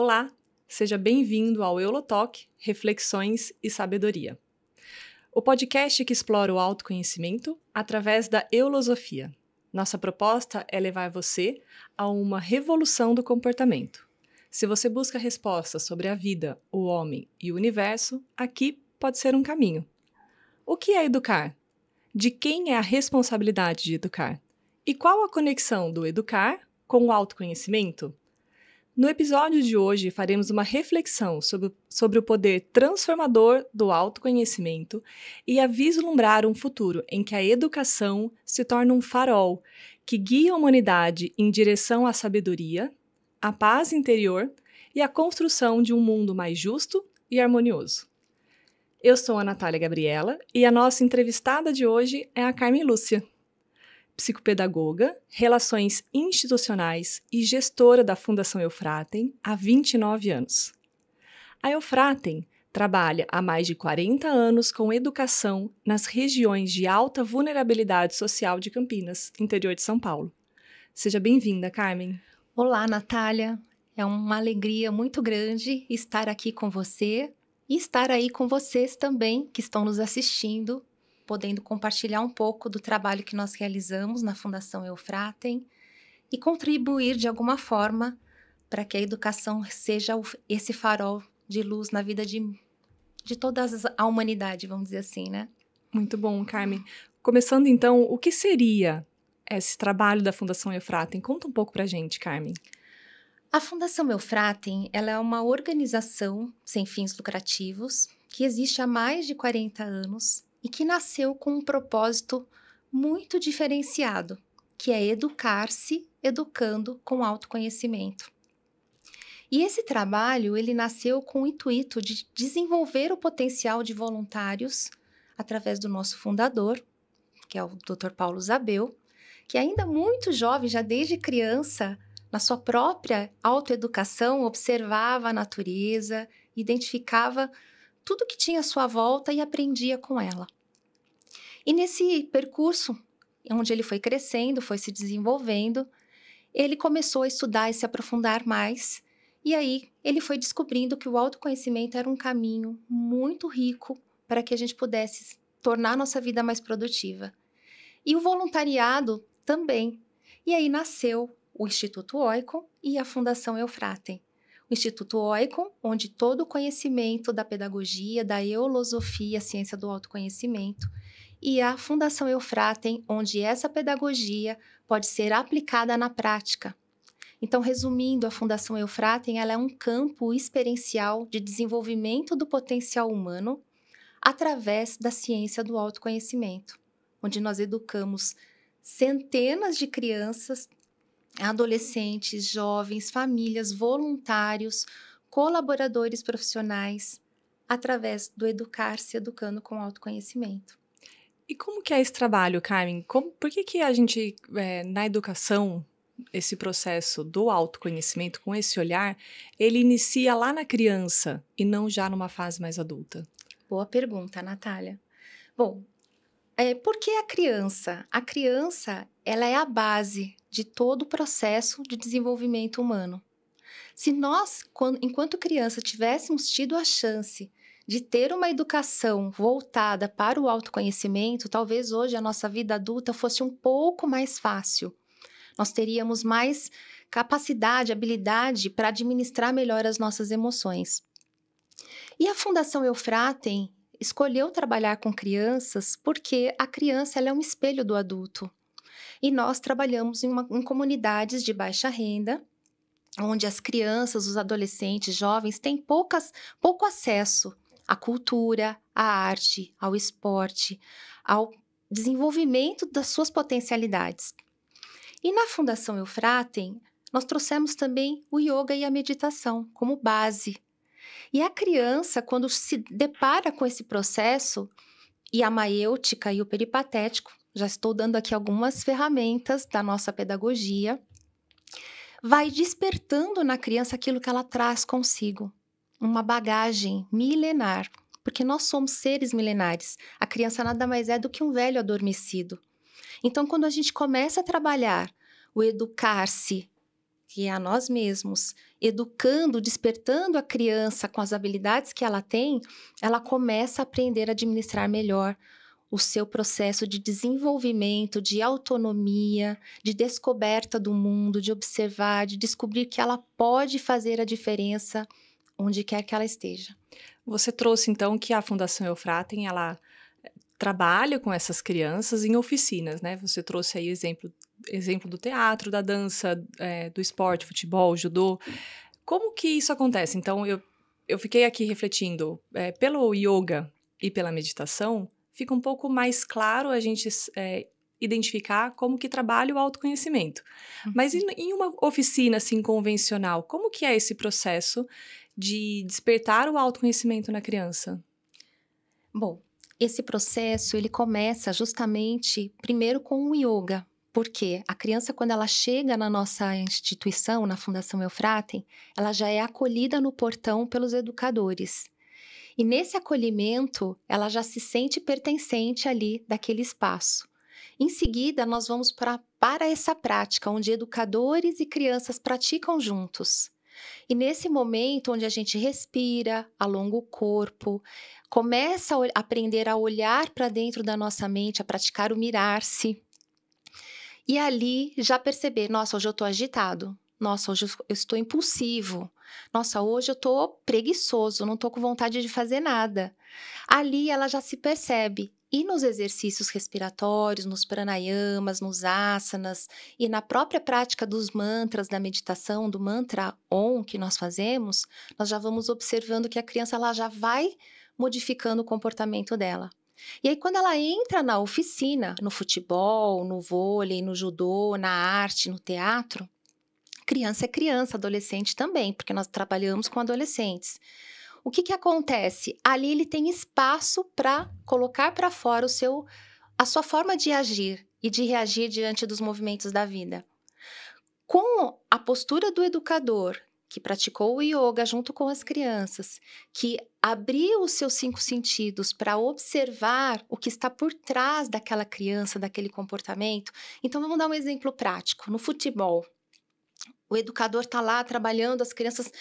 Olá, seja bem-vindo ao Eulotalk, Reflexões e Sabedoria. O podcast que explora o autoconhecimento através da eulosofia. Nossa proposta é levar você a uma revolução do comportamento. Se você busca respostas sobre a vida, o homem e o universo, aqui pode ser um caminho. O que é educar? De quem é a responsabilidade de educar? E qual a conexão do educar com o autoconhecimento? No episódio de hoje, faremos uma reflexão sobre o poder transformador do autoconhecimento e a vislumbrar um futuro em que a educação se torna um farol que guia a humanidade em direção à sabedoria, à paz interior e à construção de um mundo mais justo e harmonioso. Eu sou a Natália Gabriela e a nossa entrevistada de hoje é a Carmen Lúcia, psicopedagoga, relações institucionais e gestora da Fundação Eufratem há 29 anos. A Eufratem trabalha há mais de 40 anos com educação nas regiões de alta vulnerabilidade social de Campinas, interior de São Paulo. Seja bem-vinda, Carmen. Olá, Natália. É uma alegria muito grande estar aqui com você e estar aí com vocês também que estão nos assistindo, podendo compartilhar um pouco do trabalho que nós realizamos na Fundação Eufratem e contribuir de alguma forma para que a educação seja esse farol de luz na vida de toda a humanidade, vamos dizer assim, né? Muito bom, Carmen. Começando então, o que seria esse trabalho da Fundação Eufratem? Conta um pouco para a gente, Carmen. A Fundação Eufratem, ela é uma organização sem fins lucrativos que existe há mais de 40 anos e que nasceu com um propósito muito diferenciado, que é educar-se, educando com autoconhecimento. E esse trabalho, ele nasceu com o intuito de desenvolver o potencial de voluntários através do nosso fundador, que é o Dr. Paulo Zabel, que ainda muito jovem, já desde criança, na sua própria autoeducação, observava a natureza, identificava tudo que tinha à sua volta e aprendia com ela. E nesse percurso, onde ele foi crescendo, foi se desenvolvendo, ele começou a estudar e se aprofundar mais, e aí ele foi descobrindo que o autoconhecimento era um caminho muito rico para que a gente pudesse tornar nossa vida mais produtiva. E o voluntariado também. E aí nasceu o Instituto Oikon e a Fundação Eufratem. O Instituto Oikon, onde todo o conhecimento da pedagogia, da eulosofia, a ciência do autoconhecimento, e a Fundação Eufratem, onde essa pedagogia pode ser aplicada na prática. Então, resumindo, a Fundação Eufratem ela é um campo experiencial de desenvolvimento do potencial humano através da ciência do autoconhecimento, onde nós educamos centenas de crianças, adolescentes, jovens, famílias, voluntários, colaboradores profissionais, através do educar-se educando com autoconhecimento. E como que é esse trabalho, Carmen? Por que a gente, na educação, esse processo do autoconhecimento, com esse olhar, ele inicia lá na criança e não já numa fase mais adulta? Boa pergunta, Natália. Bom, por que a criança? A criança, ela é a base de todo o processo de desenvolvimento humano. Se nós, enquanto criança, tivéssemos tido a chance de ter uma educação voltada para o autoconhecimento, talvez hoje a nossa vida adulta fosse um pouco mais fácil. Nós teríamos mais capacidade, habilidade para administrar melhor as nossas emoções. E a Fundação Eufratem escolheu trabalhar com crianças porque a criança ela é um espelho do adulto. E nós trabalhamos em comunidades de baixa renda, onde as crianças, os adolescentes, jovens têm pouco acesso à cultura, à arte, ao esporte, ao desenvolvimento das suas potencialidades. E na Fundação Eufratem, nós trouxemos também o yoga e a meditação como base. E a criança, quando se depara com esse processo, e a maêutica e o peripatético, já estou dando aqui algumas ferramentas da nossa pedagogia, vai despertando na criança aquilo que ela traz consigo, uma bagagem milenar, porque nós somos seres milenares. A criança nada mais é do que um velho adormecido. Então, quando a gente começa a trabalhar o educar-se que é a nós mesmos, educando, despertando a criança com as habilidades que ela tem, ela começa a aprender a administrar melhor o seu processo de desenvolvimento, de autonomia, de descoberta do mundo, de observar, de descobrir que ela pode fazer a diferença onde quer que ela esteja. Você trouxe, então, que a Fundação Eufratem, ela trabalha com essas crianças em oficinas, né? Você trouxe aí exemplo do teatro, da dança, do esporte, futebol, judô. Como que isso acontece? Então, eu fiquei aqui refletindo, pelo yoga e pela meditação, fica um pouco mais claro a gente identificar como que trabalha o autoconhecimento. Mas em uma oficina, assim, convencional, como que é esse processo de despertar o autoconhecimento na criança? Bom, esse processo ele começa justamente primeiro com o yoga, porque a criança quando ela chega na nossa instituição, na Fundação Eufratem, ela já é acolhida no portão pelos educadores. E nesse acolhimento, ela já se sente pertencente ali daquele espaço. Em seguida, nós vamos para essa prática, onde educadores e crianças praticam juntos. E nesse momento, onde a gente respira, alonga o corpo, começa a aprender a olhar para dentro da nossa mente, a praticar o mirar-se. E ali já perceber, nossa, hoje eu estou agitado. Nossa, hoje eu estou impulsivo. Nossa, hoje eu estou preguiçoso, não estou com vontade de fazer nada. Ali ela já se percebe. E nos exercícios respiratórios, nos pranayamas, nos asanas e na própria prática dos mantras da meditação, do mantra Om que nós fazemos, nós já vamos observando que a criança ela já vai modificando o comportamento dela. E aí, quando ela entra na oficina, no futebol, no vôlei, no judô, na arte, no teatro, criança é criança, adolescente também, porque nós trabalhamos com adolescentes. O que acontece? Ali ele tem espaço para colocar para fora a sua forma de agir e de reagir diante dos movimentos da vida. Com a postura do educador, que praticou o yoga junto com as crianças, que abriu os seus 5 sentidos para observar o que está por trás daquela criança, daquele comportamento. Então, vamos dar um exemplo prático. No futebol, o educador está lá trabalhando, as crianças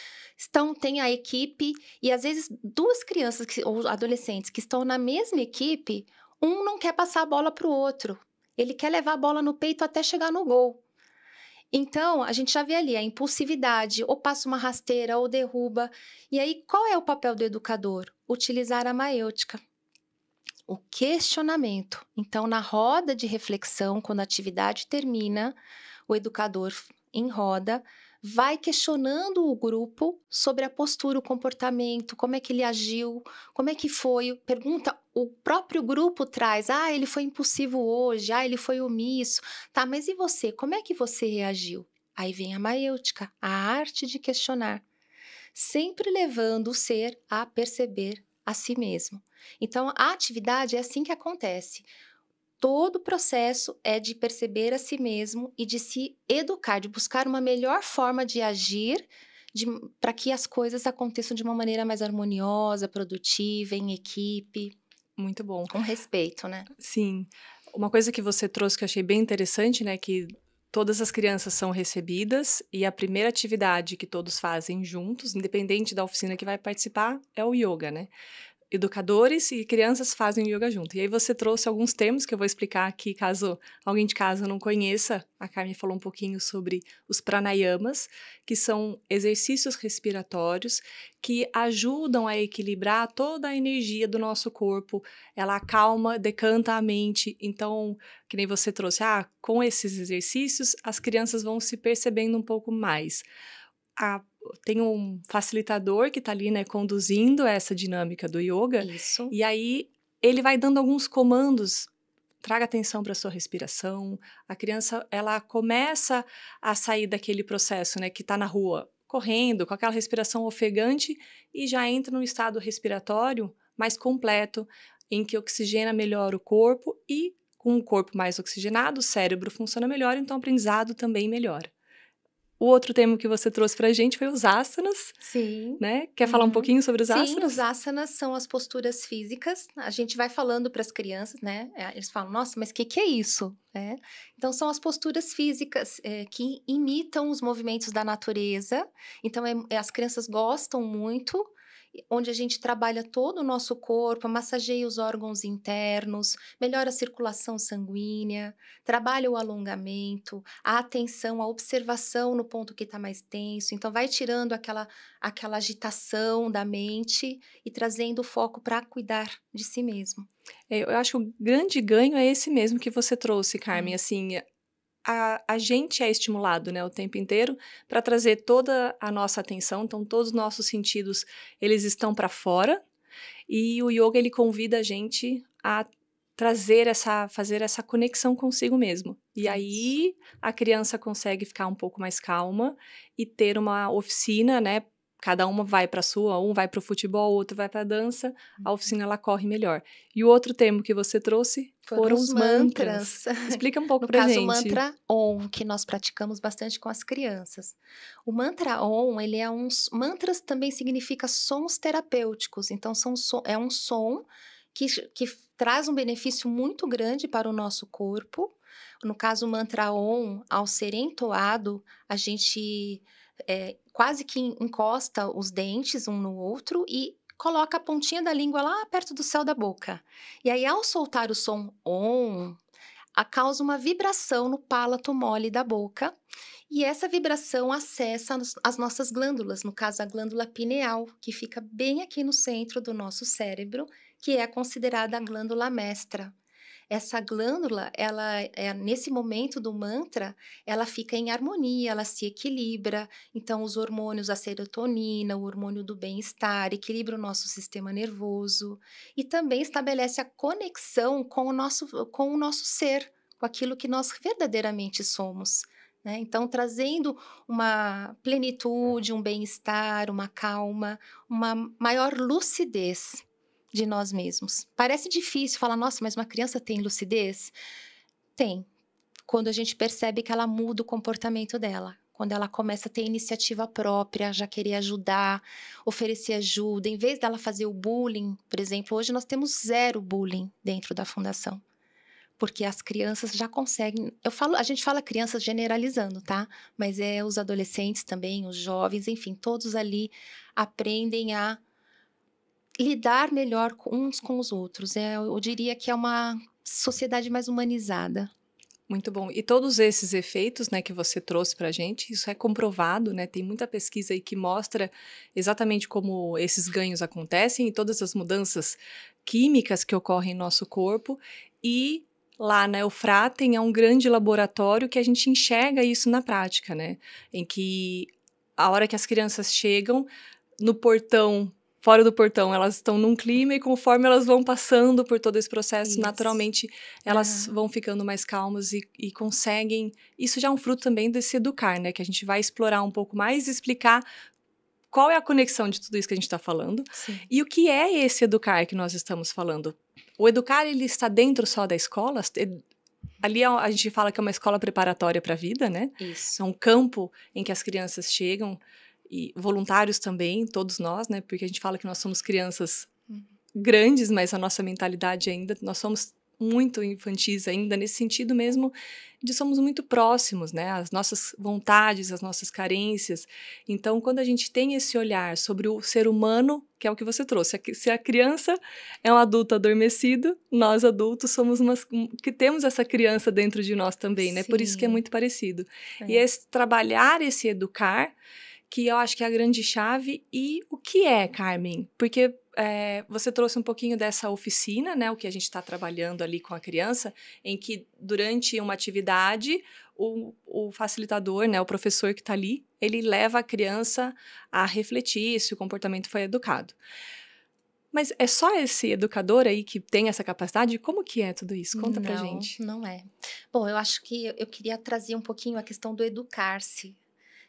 têm a equipe, e às vezes 2 crianças ou adolescentes que estão na mesma equipe, um não quer passar a bola para o outro. Ele quer levar a bola no peito até chegar no gol. Então, a gente já vê ali a impulsividade, ou passa uma rasteira, ou derruba. E aí, qual é o papel do educador? Utilizar a maêutica, o questionamento. Então, na roda de reflexão, quando a atividade termina, o educador em roda vai questionando o grupo sobre a postura, o comportamento, como é que ele agiu, como é que foi. Pergunta, o próprio grupo traz, ele foi impulsivo hoje, ele foi omisso. Tá, mas e você? Como é que você reagiu? Aí vem a maêutica, a arte de questionar, sempre levando o ser a perceber a si mesmo. Então, a atividade é assim que acontece. Todo o processo é de perceber a si mesmo e de se educar, de buscar uma melhor forma de agir para que as coisas aconteçam de uma maneira mais harmoniosa, produtiva, em equipe. Muito bom. Com respeito, né? Sim. Uma coisa que você trouxe que eu achei bem interessante, né, que todas as crianças são recebidas e a primeira atividade que todos fazem juntos, independente da oficina que vai participar, é o yoga, né? Educadores e crianças fazem yoga junto. E aí você trouxe alguns termos que eu vou explicar aqui, caso alguém de casa não conheça. A Carmen falou um pouquinho sobre os pranayamas, que são exercícios respiratórios que ajudam a equilibrar toda a energia do nosso corpo. Ela acalma, decanta a mente. Então, que nem você trouxe, com esses exercícios, as crianças vão se percebendo um pouco mais. Tem um facilitador que está ali, né, conduzindo essa dinâmica do yoga. Isso. E aí ele vai dando alguns comandos. Traga atenção para a sua respiração. A criança, ela começa a sair daquele processo, né, que está na rua, correndo, com aquela respiração ofegante, e já entra num estado respiratório mais completo, em que oxigena melhor o corpo, e com o corpo mais oxigenado, o cérebro funciona melhor, então o aprendizado também melhora. O outro tema que você trouxe pra gente foi os asanas, Sim. né? Quer falar um pouquinho sobre os Sim, asanas? os asanas são as posturas físicas. A gente vai falando para as crianças, né? Eles falam, nossa, mas o que é isso? Então, são as posturas físicas que imitam os movimentos da natureza. Então, as crianças gostam muito, onde a gente trabalha todo o nosso corpo, massageia os órgãos internos, melhora a circulação sanguínea, trabalha o alongamento, a atenção, a observação no ponto que está mais tenso. Então, vai tirando aquela agitação da mente e trazendo o foco para cuidar de si mesmo. Eu acho que o grande ganho é esse mesmo que você trouxe, Carmen. Assim, a gente é estimulado, né, o tempo inteiro para trazer toda a nossa atenção. Então, todos os nossos sentidos, eles estão para fora. E o yoga, ele convida a gente a fazer essa conexão consigo mesmo. E aí, a criança consegue ficar um pouco mais calma e ter uma oficina, né? Cada uma vai para a sua, um vai para o futebol, outro vai para a dança, a oficina ela corre melhor. E o outro tema que você trouxe foram os mantras. Explica um pouco No pra caso, gente. o mantra Om, que nós praticamos bastante com as crianças. O mantra Om, ele é mantras também significa sons terapêuticos. Então, é um som que traz um benefício muito grande para o nosso corpo. No caso, o mantra Om, ao ser entoado, a gente quase que encosta os dentes um no outro e coloca a pontinha da língua lá perto do céu da boca. E aí, ao soltar o som Om, causa uma vibração no palato mole da boca. E essa vibração acessa as nossas glândulas, no caso, a glândula pineal, que fica bem aqui no centro do nosso cérebro, que é considerada a glândula mestra. Essa glândula, nesse momento do mantra, ela fica em harmonia, ela se equilibra. Então, os hormônios, a serotonina, o hormônio do bem-estar, equilibra o nosso sistema nervoso e também estabelece a conexão com o nosso ser, com aquilo que nós verdadeiramente somos. Então, trazendo uma plenitude, um bem-estar, uma calma, uma maior lucidez de nós mesmos. Parece difícil falar, nossa, mas uma criança tem lucidez? Tem. Quando a gente percebe que ela muda o comportamento dela. Quando ela começa a ter iniciativa própria, já querer ajudar, oferecer ajuda. Em vez dela fazer o bullying, por exemplo, hoje nós temos 0 bullying dentro da fundação. Porque as crianças já conseguem... a gente fala crianças generalizando, tá? Mas os adolescentes também, os jovens, enfim, todos ali aprendem a lidar melhor uns com os outros. Eu diria que é uma sociedade mais humanizada. Muito bom. E todos esses efeitos, né, que você trouxe pra gente, isso é comprovado, né? Tem muita pesquisa aí que mostra exatamente como esses ganhos acontecem e todas as mudanças químicas que ocorrem em nosso corpo. E lá na Eufratem é um grande laboratório que a gente enxerga isso na prática, né? Em que a hora que as crianças chegam no portão, fora do portão, elas estão num clima e conforme elas vão passando por todo esse processo, naturalmente elas vão ficando mais calmas e conseguem... Isso já é um fruto também desse educar, né? Que a gente vai explorar um pouco mais e explicar qual é a conexão de tudo isso que a gente está falando. Sim. E o que é esse educar que nós estamos falando. O educar, ele está dentro só da escola? Ali a gente fala que é uma escola preparatória para a vida, né? Isso. É um campo em que as crianças chegam e voluntários também, todos nós, né? Porque a gente fala que nós somos crianças grandes, mas a nossa mentalidade ainda, nós somos muito infantis ainda, nesse sentido mesmo de somos muito próximos, né? As nossas vontades, as nossas carências. Então, quando a gente tem esse olhar sobre o ser humano, que é o que você trouxe, se a criança é um adulto adormecido, nós adultos somos que temos essa criança dentro de nós também, né? Por isso que é muito parecido. E trabalhar esse educar, que eu acho que é a grande chave. E o que é, Carmen? Porque você trouxe um pouquinho dessa oficina, né? O que a gente está trabalhando ali com a criança, em que durante uma atividade, o facilitador, né? O professor que está ali, ele leva a criança a refletir se o comportamento foi educado. Mas é só esse educador aí que tem essa capacidade? Como que é tudo isso? Conta pra gente. Não é. Bom, eu acho que eu queria trazer um pouquinho a questão do educar-se.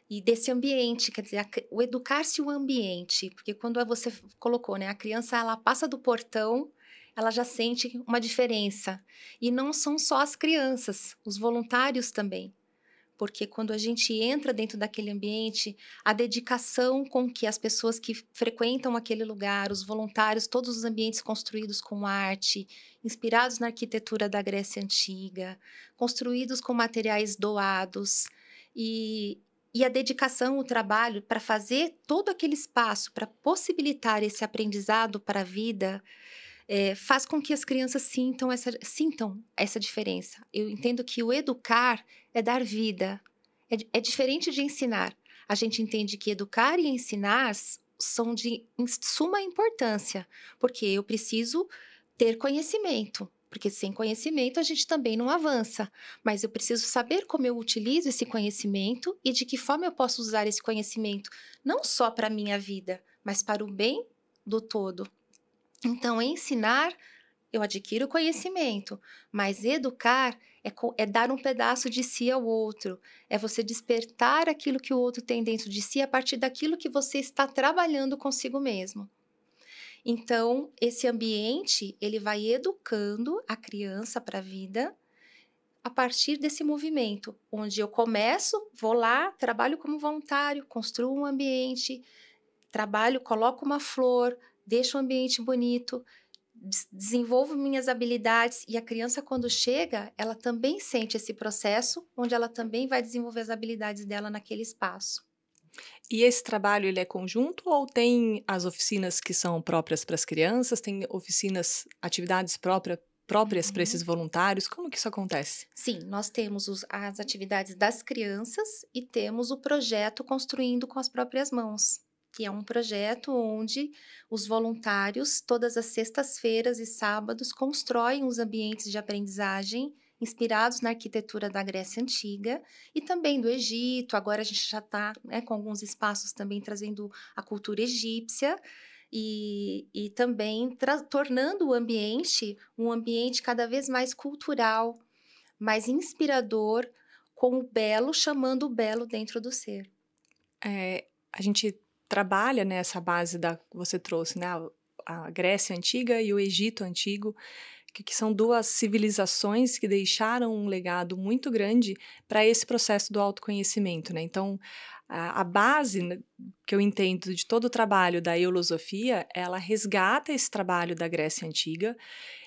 E desse ambiente, quer dizer, o educar-se o ambiente, porque quando você colocou, né, a criança, ela passa do portão, ela já sente uma diferença. E não são só as crianças, os voluntários também. porque quando a gente entra dentro daquele ambiente, a dedicação com que as pessoas que frequentam aquele lugar, os voluntários, todos os ambientes construídos com arte, inspirados na arquitetura da Grécia Antiga, construídos com materiais doados, e a dedicação, o trabalho para fazer todo aquele espaço, para possibilitar esse aprendizado para a vida, faz com que as crianças sintam essa diferença. Eu entendo que o educar é dar vida, é diferente de ensinar. A gente entende que educar e ensinar são de suma importância, porque eu preciso ter conhecimento, porque sem conhecimento a gente também não avança, mas eu preciso saber como eu utilizo esse conhecimento e de que forma eu posso usar esse conhecimento, não só para a minha vida, mas para o bem do todo. Então, ensinar, eu adquiro conhecimento, mas educar é dar um pedaço de si ao outro, é você despertar aquilo que o outro tem dentro de si a partir daquilo que você está trabalhando consigo mesmo. Então, esse ambiente, ele vai educando a criança para a vida a partir desse movimento, onde eu começo, vou lá, trabalho como voluntário, construo um ambiente, trabalho, coloco uma flor, deixo o ambiente bonito, desenvolvo minhas habilidades e a criança quando chega, ela também sente esse processo, onde ela também vai desenvolver as habilidades dela naquele espaço. E esse trabalho ele é conjunto ou tem as oficinas que são próprias para as crianças, tem oficinas, atividades próprias para esses voluntários? Como que isso acontece? Sim, nós temos as atividades das crianças e temos o projeto Construindo com as Próprias Mãos, que é um projeto onde os voluntários, todas as sextas-feiras e sábados, constroem os ambientes de aprendizagem inspirados na arquitetura da Grécia Antiga e também do Egito. Agora a gente já está, com alguns espaços também trazendo a cultura egípcia e também tornando o ambiente um ambiente cada vez mais cultural, mais inspirador, com o belo, chamando o belo dentro do ser. A gente trabalha nessa base que você trouxe, né? A Grécia Antiga e o Egito Antigo, que são duas civilizações que deixaram um legado muito grande para esse processo do autoconhecimento, né? Então, a base, né, que eu entendo de todo o trabalho da eulosofia, ela resgata esse trabalho da Grécia Antiga,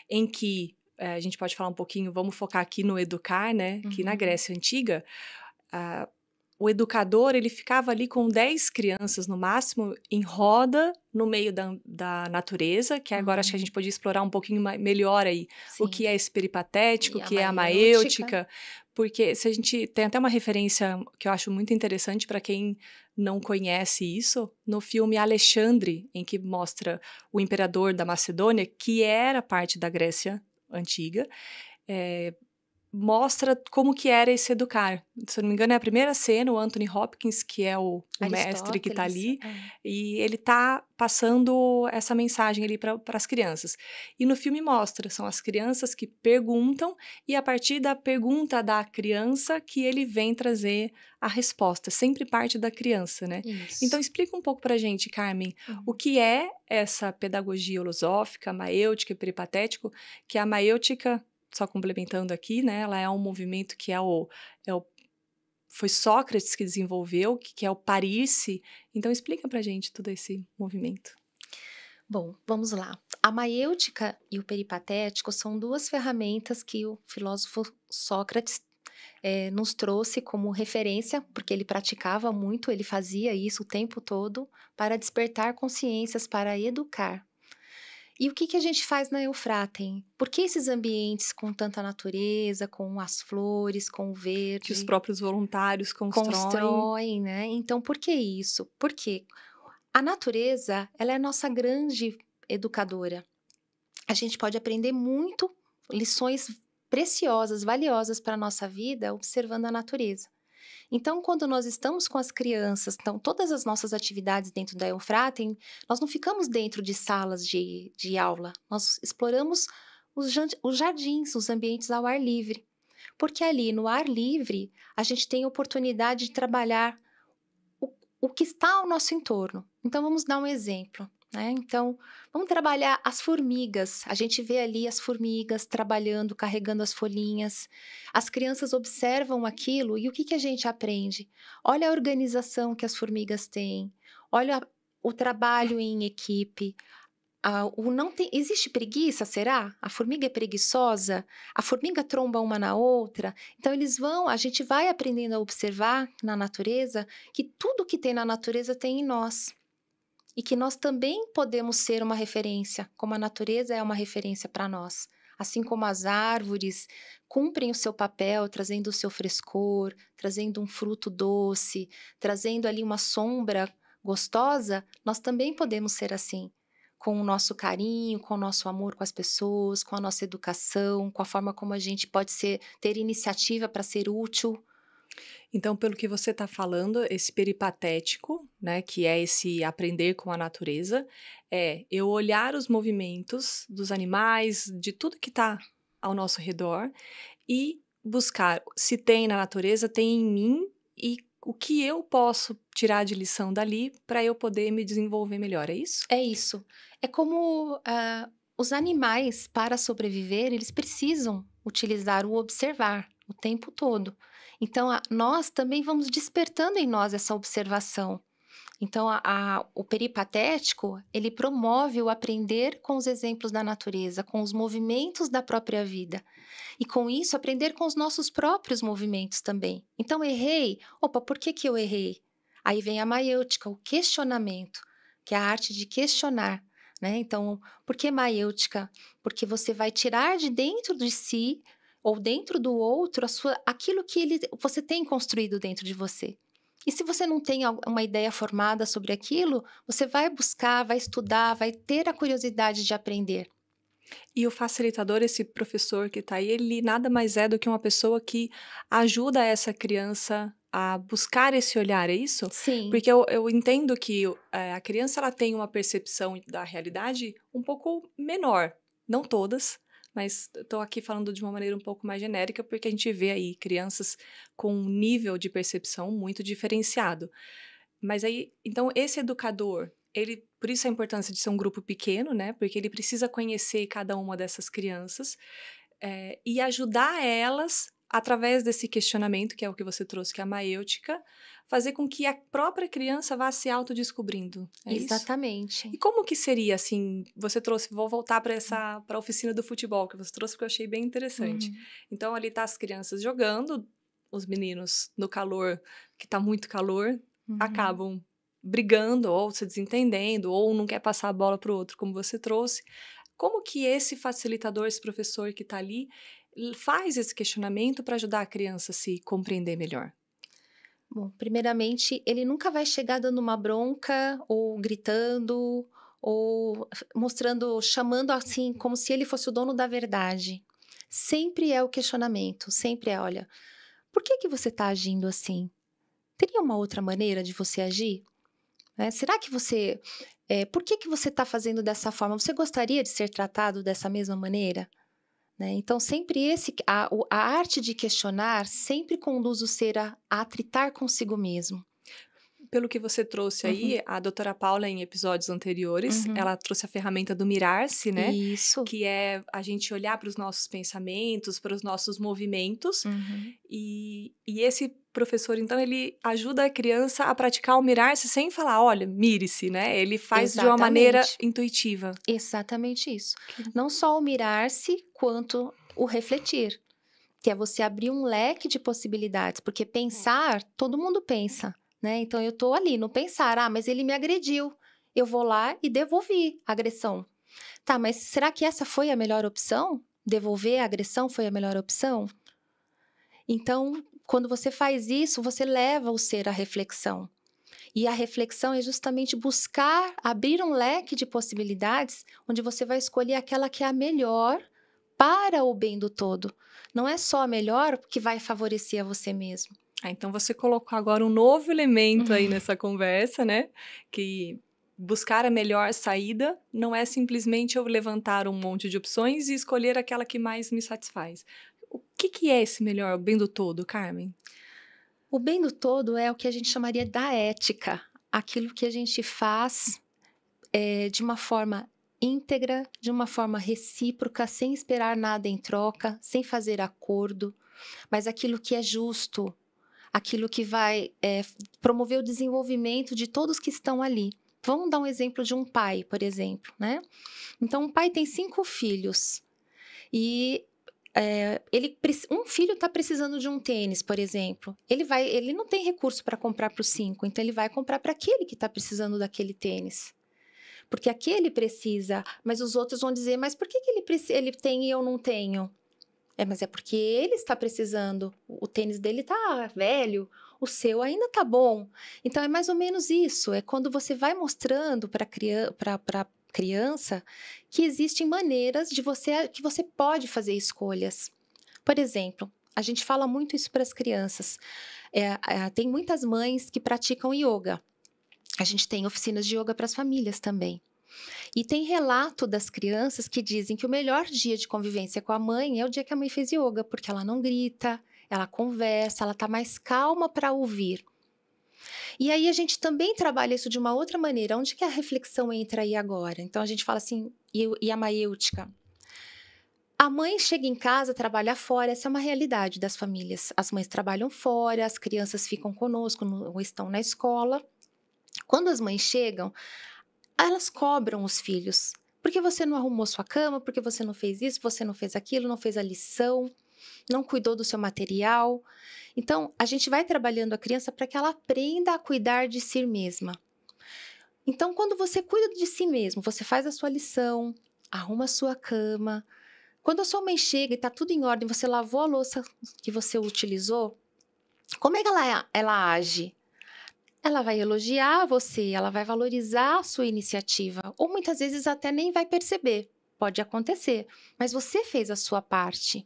em que a gente pode falar um pouquinho, vamos focar aqui no educar, né? Que na Grécia Antiga, o educador, ele ficava ali com 10 crianças no máximo, em roda, no meio da natureza, que agora acho que a gente podia explorar um pouquinho melhor aí. Sim. O que é esse peripatético, o que é a maêutica, porque se a gente tem até uma referência que eu acho muito interessante para quem não conhece isso, no filme Alexandre, em que mostra o imperador da Macedônia, que era parte da Grécia Antiga, mostra como que era esse educar. Se eu não me engano, é a primeira cena, o Anthony Hopkins, que é o mestre que está ali, e ele está passando essa mensagem ali para as crianças. E no filme mostra, são as crianças que perguntam, e a partir da pergunta da criança que ele vem trazer a resposta, sempre parte da criança, né? Isso. Então explica um pouco para a gente, Carmen, o que é essa pedagogia filosófica, maêutica e peripatético, que a maêutica, só complementando aqui, né? Ela é um movimento que foi Sócrates que desenvolveu, que é o parir-se. Então, explica pra gente todo esse movimento. Bom, vamos lá. A maêutica e o peripatético são duas ferramentas que o filósofo Sócrates nos trouxe como referência, porque ele praticava muito, ele fazia isso o tempo todo, para despertar consciências, para educar. E o que a gente faz na Eufratem? Por que esses ambientes com tanta natureza, com as flores, com o verde? Que os próprios voluntários constroem, né? Então, por que isso? Porque a natureza, ela é a nossa grande educadora. A gente pode aprender muito, lições preciosas, valiosas para a nossa vida, observando a natureza. Então, quando nós estamos com as crianças, então, todas as nossas atividades dentro da Eufratem, nós não ficamos dentro de salas de aula, nós exploramos os jardins, os ambientes ao ar livre. Porque ali, no ar livre, a gente tem a oportunidade de trabalhar o que está ao nosso entorno. Então, vamos dar um exemplo. né? Então, vamos trabalhar as formigas. A gente vê ali as formigas trabalhando, carregando as folhinhas. As crianças observam aquilo e o que que a gente aprende? Olha a organização que as formigas têm. Olha o trabalho em equipe. O não tem, existe preguiça, será? A formiga é preguiçosa? A formiga tromba uma na outra? Então a gente vai aprendendo a observar na natureza que tudo que tem na natureza tem em nós. E que nós também podemos ser uma referência, como a natureza é uma referência para nós. Assim como as árvores cumprem o seu papel, trazendo o seu frescor, trazendo um fruto doce, trazendo ali uma sombra gostosa, nós também podemos ser assim, com o nosso carinho, com o nosso amor com as pessoas, com a nossa educação, com a forma como a gente pode ter iniciativa para ser útil. Então, pelo que você está falando, esse peripatético, né, que é esse aprender com a natureza, é eu olhar os movimentos dos animais, de tudo que está ao nosso redor e buscar se tem na natureza, tem em mim e o que eu posso tirar de lição dali para eu poder me desenvolver melhor, é isso? É isso. É como os animais, para sobreviver, eles precisam utilizar o observar o tempo todo. Então, nós também vamos despertando em nós essa observação. Então, o peripatético, ele promove o aprender com os exemplos da natureza, com os movimentos da própria vida. E com isso, aprender com os nossos próprios movimentos também. Então, errei. Opa, por que que eu errei? Aí vem a maiêutica, o questionamento, que é a arte de questionar, né? Então, por que maiêutica? Porque você vai tirar de dentro de si ou dentro do outro aquilo que você tem construído dentro de você. E se você não tem uma ideia formada sobre aquilo, você vai buscar, vai estudar, vai ter a curiosidade de aprender. E o facilitador, esse professor que está aí, ele nada mais é do que uma pessoa que ajuda essa criança a buscar esse olhar, é isso? Sim, Porque eu entendo que a criança ela tem uma percepção da realidade um pouco menor, não todas, mas estou aqui falando de uma maneira um pouco mais genérica, porque a gente vê aí crianças com um nível de percepção muito diferenciado. Mas aí, então esse educador, ele, por isso a importância de ser um grupo pequeno, né? Porque ele precisa conhecer cada uma dessas crianças e ajudar elas através desse questionamento, que é o que você trouxe, que é a maêutica, fazer com que a própria criança vá se autodescobrindo. É isso? exatamente. E como que seria assim? Você trouxe, vou voltar para a oficina do futebol que você trouxe, porque eu achei bem interessante. Uhum, Então ali tá as crianças jogando, os meninos no calor, que tá muito calor, uhum. acabam brigando ou se desentendendo ou não quer passar a bola para o outro, como você trouxe. Como que esse facilitador, esse professor que está ali, faz esse questionamento para ajudar a criança a se compreender melhor? Bom, primeiramente, ele nunca vai chegar dando uma bronca ou gritando ou mostrando, chamando assim, como se ele fosse o dono da verdade. Sempre é o questionamento, sempre é, olha, por que que você está agindo assim? Teria uma outra maneira de você agir? Né? Será que por que que você está fazendo dessa forma? Você gostaria de ser tratado dessa mesma maneira? Né? Então, sempre a arte de questionar sempre conduz o ser a atritar consigo mesmo. Pelo que você trouxe Uhum, aí, a doutora Paula, em episódios anteriores, uhum. ela trouxe a ferramenta do mirar-se, né? Isso. Que é a gente olhar para os nossos pensamentos, para os nossos movimentos. Uhum. E esse professor, então, ele ajuda a criança a praticar o mirar-se sem falar, olha, mire-se, né? Ele faz de uma maneira Exatamente. intuitiva. Exatamente isso. Que- Não só o mirar-se, quanto o refletir, que é você abrir um leque de possibilidades, porque pensar, todo mundo pensa, né? Então eu tô ali no pensar, mas ele me agrediu. Eu vou lá e devolvi a agressão. Tá, mas será que essa foi a melhor opção? Devolver a agressão foi a melhor opção? Então, quando você faz isso, você leva o ser à reflexão. E a reflexão é justamente buscar abrir um leque de possibilidades onde você vai escolher aquela que é a melhor para o bem do todo. Não é só a melhor que vai favorecer a você mesmo. então você colocou agora um novo elemento aí Uhum. nessa conversa, né? Que buscar a melhor saída não é simplesmente eu levantar um monte de opções e escolher aquela que mais me satisfaz. O que é esse melhor, o bem do todo, Carmen? O bem do todo é o que a gente chamaria da ética, aquilo que a gente faz de uma forma íntegra, de uma forma recíproca, sem esperar nada em troca, sem fazer acordo, mas aquilo que é justo, aquilo que vai promover o desenvolvimento de todos que estão ali. Vamos dar um exemplo de um pai, por exemplo, né? Então, um pai tem 5 filhos e um filho está precisando de um tênis, por exemplo. Ele não tem recurso para comprar para os 5, então ele vai comprar para aquele que está precisando daquele tênis. Porque aquele precisa, mas os outros vão dizer, mas por que ele tem e eu não tenho? Mas é porque ele está precisando, o tênis dele está velho, o seu ainda está bom. Então, é mais ou menos isso, é quando você vai mostrando para a criança que existem maneiras que você pode fazer escolhas. Por exemplo, a gente fala muito isso para as crianças. Tem muitas mães que praticam yoga. A gente tem oficinas de yoga para as famílias também. E tem relato das crianças que dizem que o melhor dia de convivência com a mãe é o dia que a mãe fez yoga, porque ela não grita, ela conversa, ela está mais calma para ouvir. E aí a gente também trabalha isso de uma outra maneira. Onde que a reflexão entra aí agora? Então a gente fala assim, e a maiêutica? A mãe chega em casa, trabalha fora, essa é uma realidade das famílias. As mães trabalham fora, as crianças ficam conosco ou estão na escola. Quando as mães chegam, elas cobram os filhos. Por que você não arrumou sua cama? Por que você não fez isso? Você não fez aquilo? Não fez a lição? Não cuidou do seu material? Então, a gente vai trabalhando a criança para que ela aprenda a cuidar de si mesma. Então, quando você cuida de si mesmo, você faz a sua lição, arruma a sua cama. Quando a sua mãe chega e está tudo em ordem, você lavou a louça que você utilizou, como é que ela age? Ela vai elogiar você, ela vai valorizar a sua iniciativa, ou muitas vezes até nem vai perceber, pode acontecer, mas você fez a sua parte.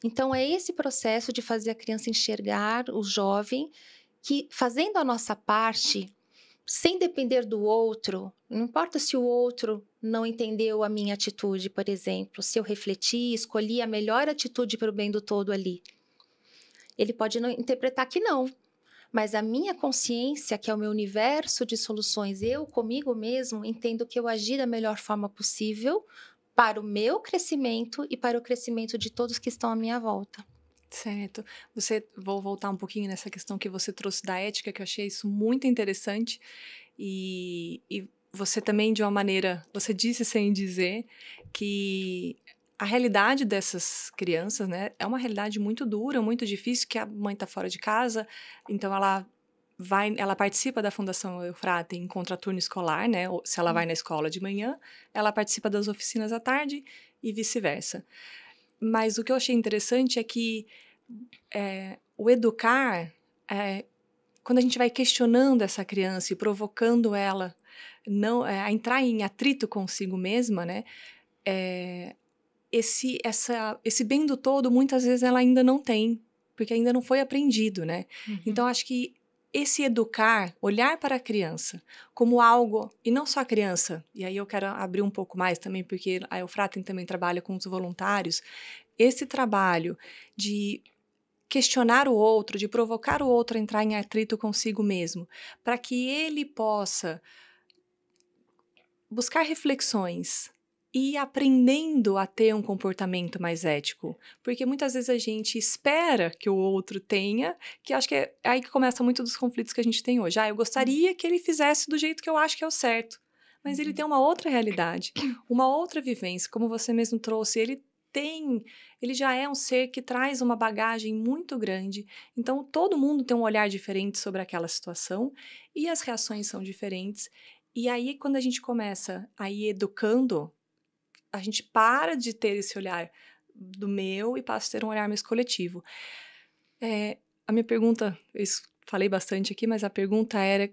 Então, é esse processo de fazer a criança enxergar o jovem que, fazendo a nossa parte, sem depender do outro, não importa se o outro não entendeu a minha atitude, por exemplo, se eu refleti, escolhi a melhor atitude para o bem do todo ali. Ele pode não interpretar que não. Mas a minha consciência, que é o meu universo de soluções, eu comigo mesmo, entendo que eu agi da melhor forma possível para o meu crescimento e para o crescimento de todos que estão à minha volta. Certo. Vou voltar um pouquinho nessa questão que você trouxe da ética, que eu achei isso muito interessante. E você também, de uma maneira, você disse sem dizer que a realidade dessas crianças, né, é uma realidade muito dura, muito difícil, que a mãe está fora de casa, então ela participa da Fundação Eufratem em contraturno escolar, né, ou se ela vai na escola de manhã, ela participa das oficinas à tarde e vice-versa. Mas o que eu achei interessante é que o educar, quando a gente vai questionando essa criança e provocando ela a entrar em atrito consigo mesma, né, esse bem do todo, muitas vezes ela ainda não tem, porque ainda não foi aprendido, né? Uhum. Então, acho que esse educar, olhar para a criança como algo, e não só a criança, e aí eu quero abrir um pouco mais também, porque a Eufratem também trabalha com os voluntários, esse trabalho de questionar o outro, de provocar o outro a entrar em atrito consigo mesmo, para que ele possa buscar reflexões e ir aprendendo a ter um comportamento mais ético. Porque muitas vezes a gente espera que o outro tenha, que acho que é aí que começa muito dos conflitos que a gente tem hoje. Eu gostaria que ele fizesse do jeito que eu acho que é o certo. Mas ele tem uma outra realidade, uma outra vivência, como você mesmo trouxe. Ele já é um ser que traz uma bagagem muito grande. Então, todo mundo tem um olhar diferente sobre aquela situação e as reações são diferentes. E aí, quando a gente começa a ir educando, a gente para de ter esse olhar do meu e passa a ter um olhar mais coletivo. A minha pergunta, eu falei bastante aqui, mas a pergunta era,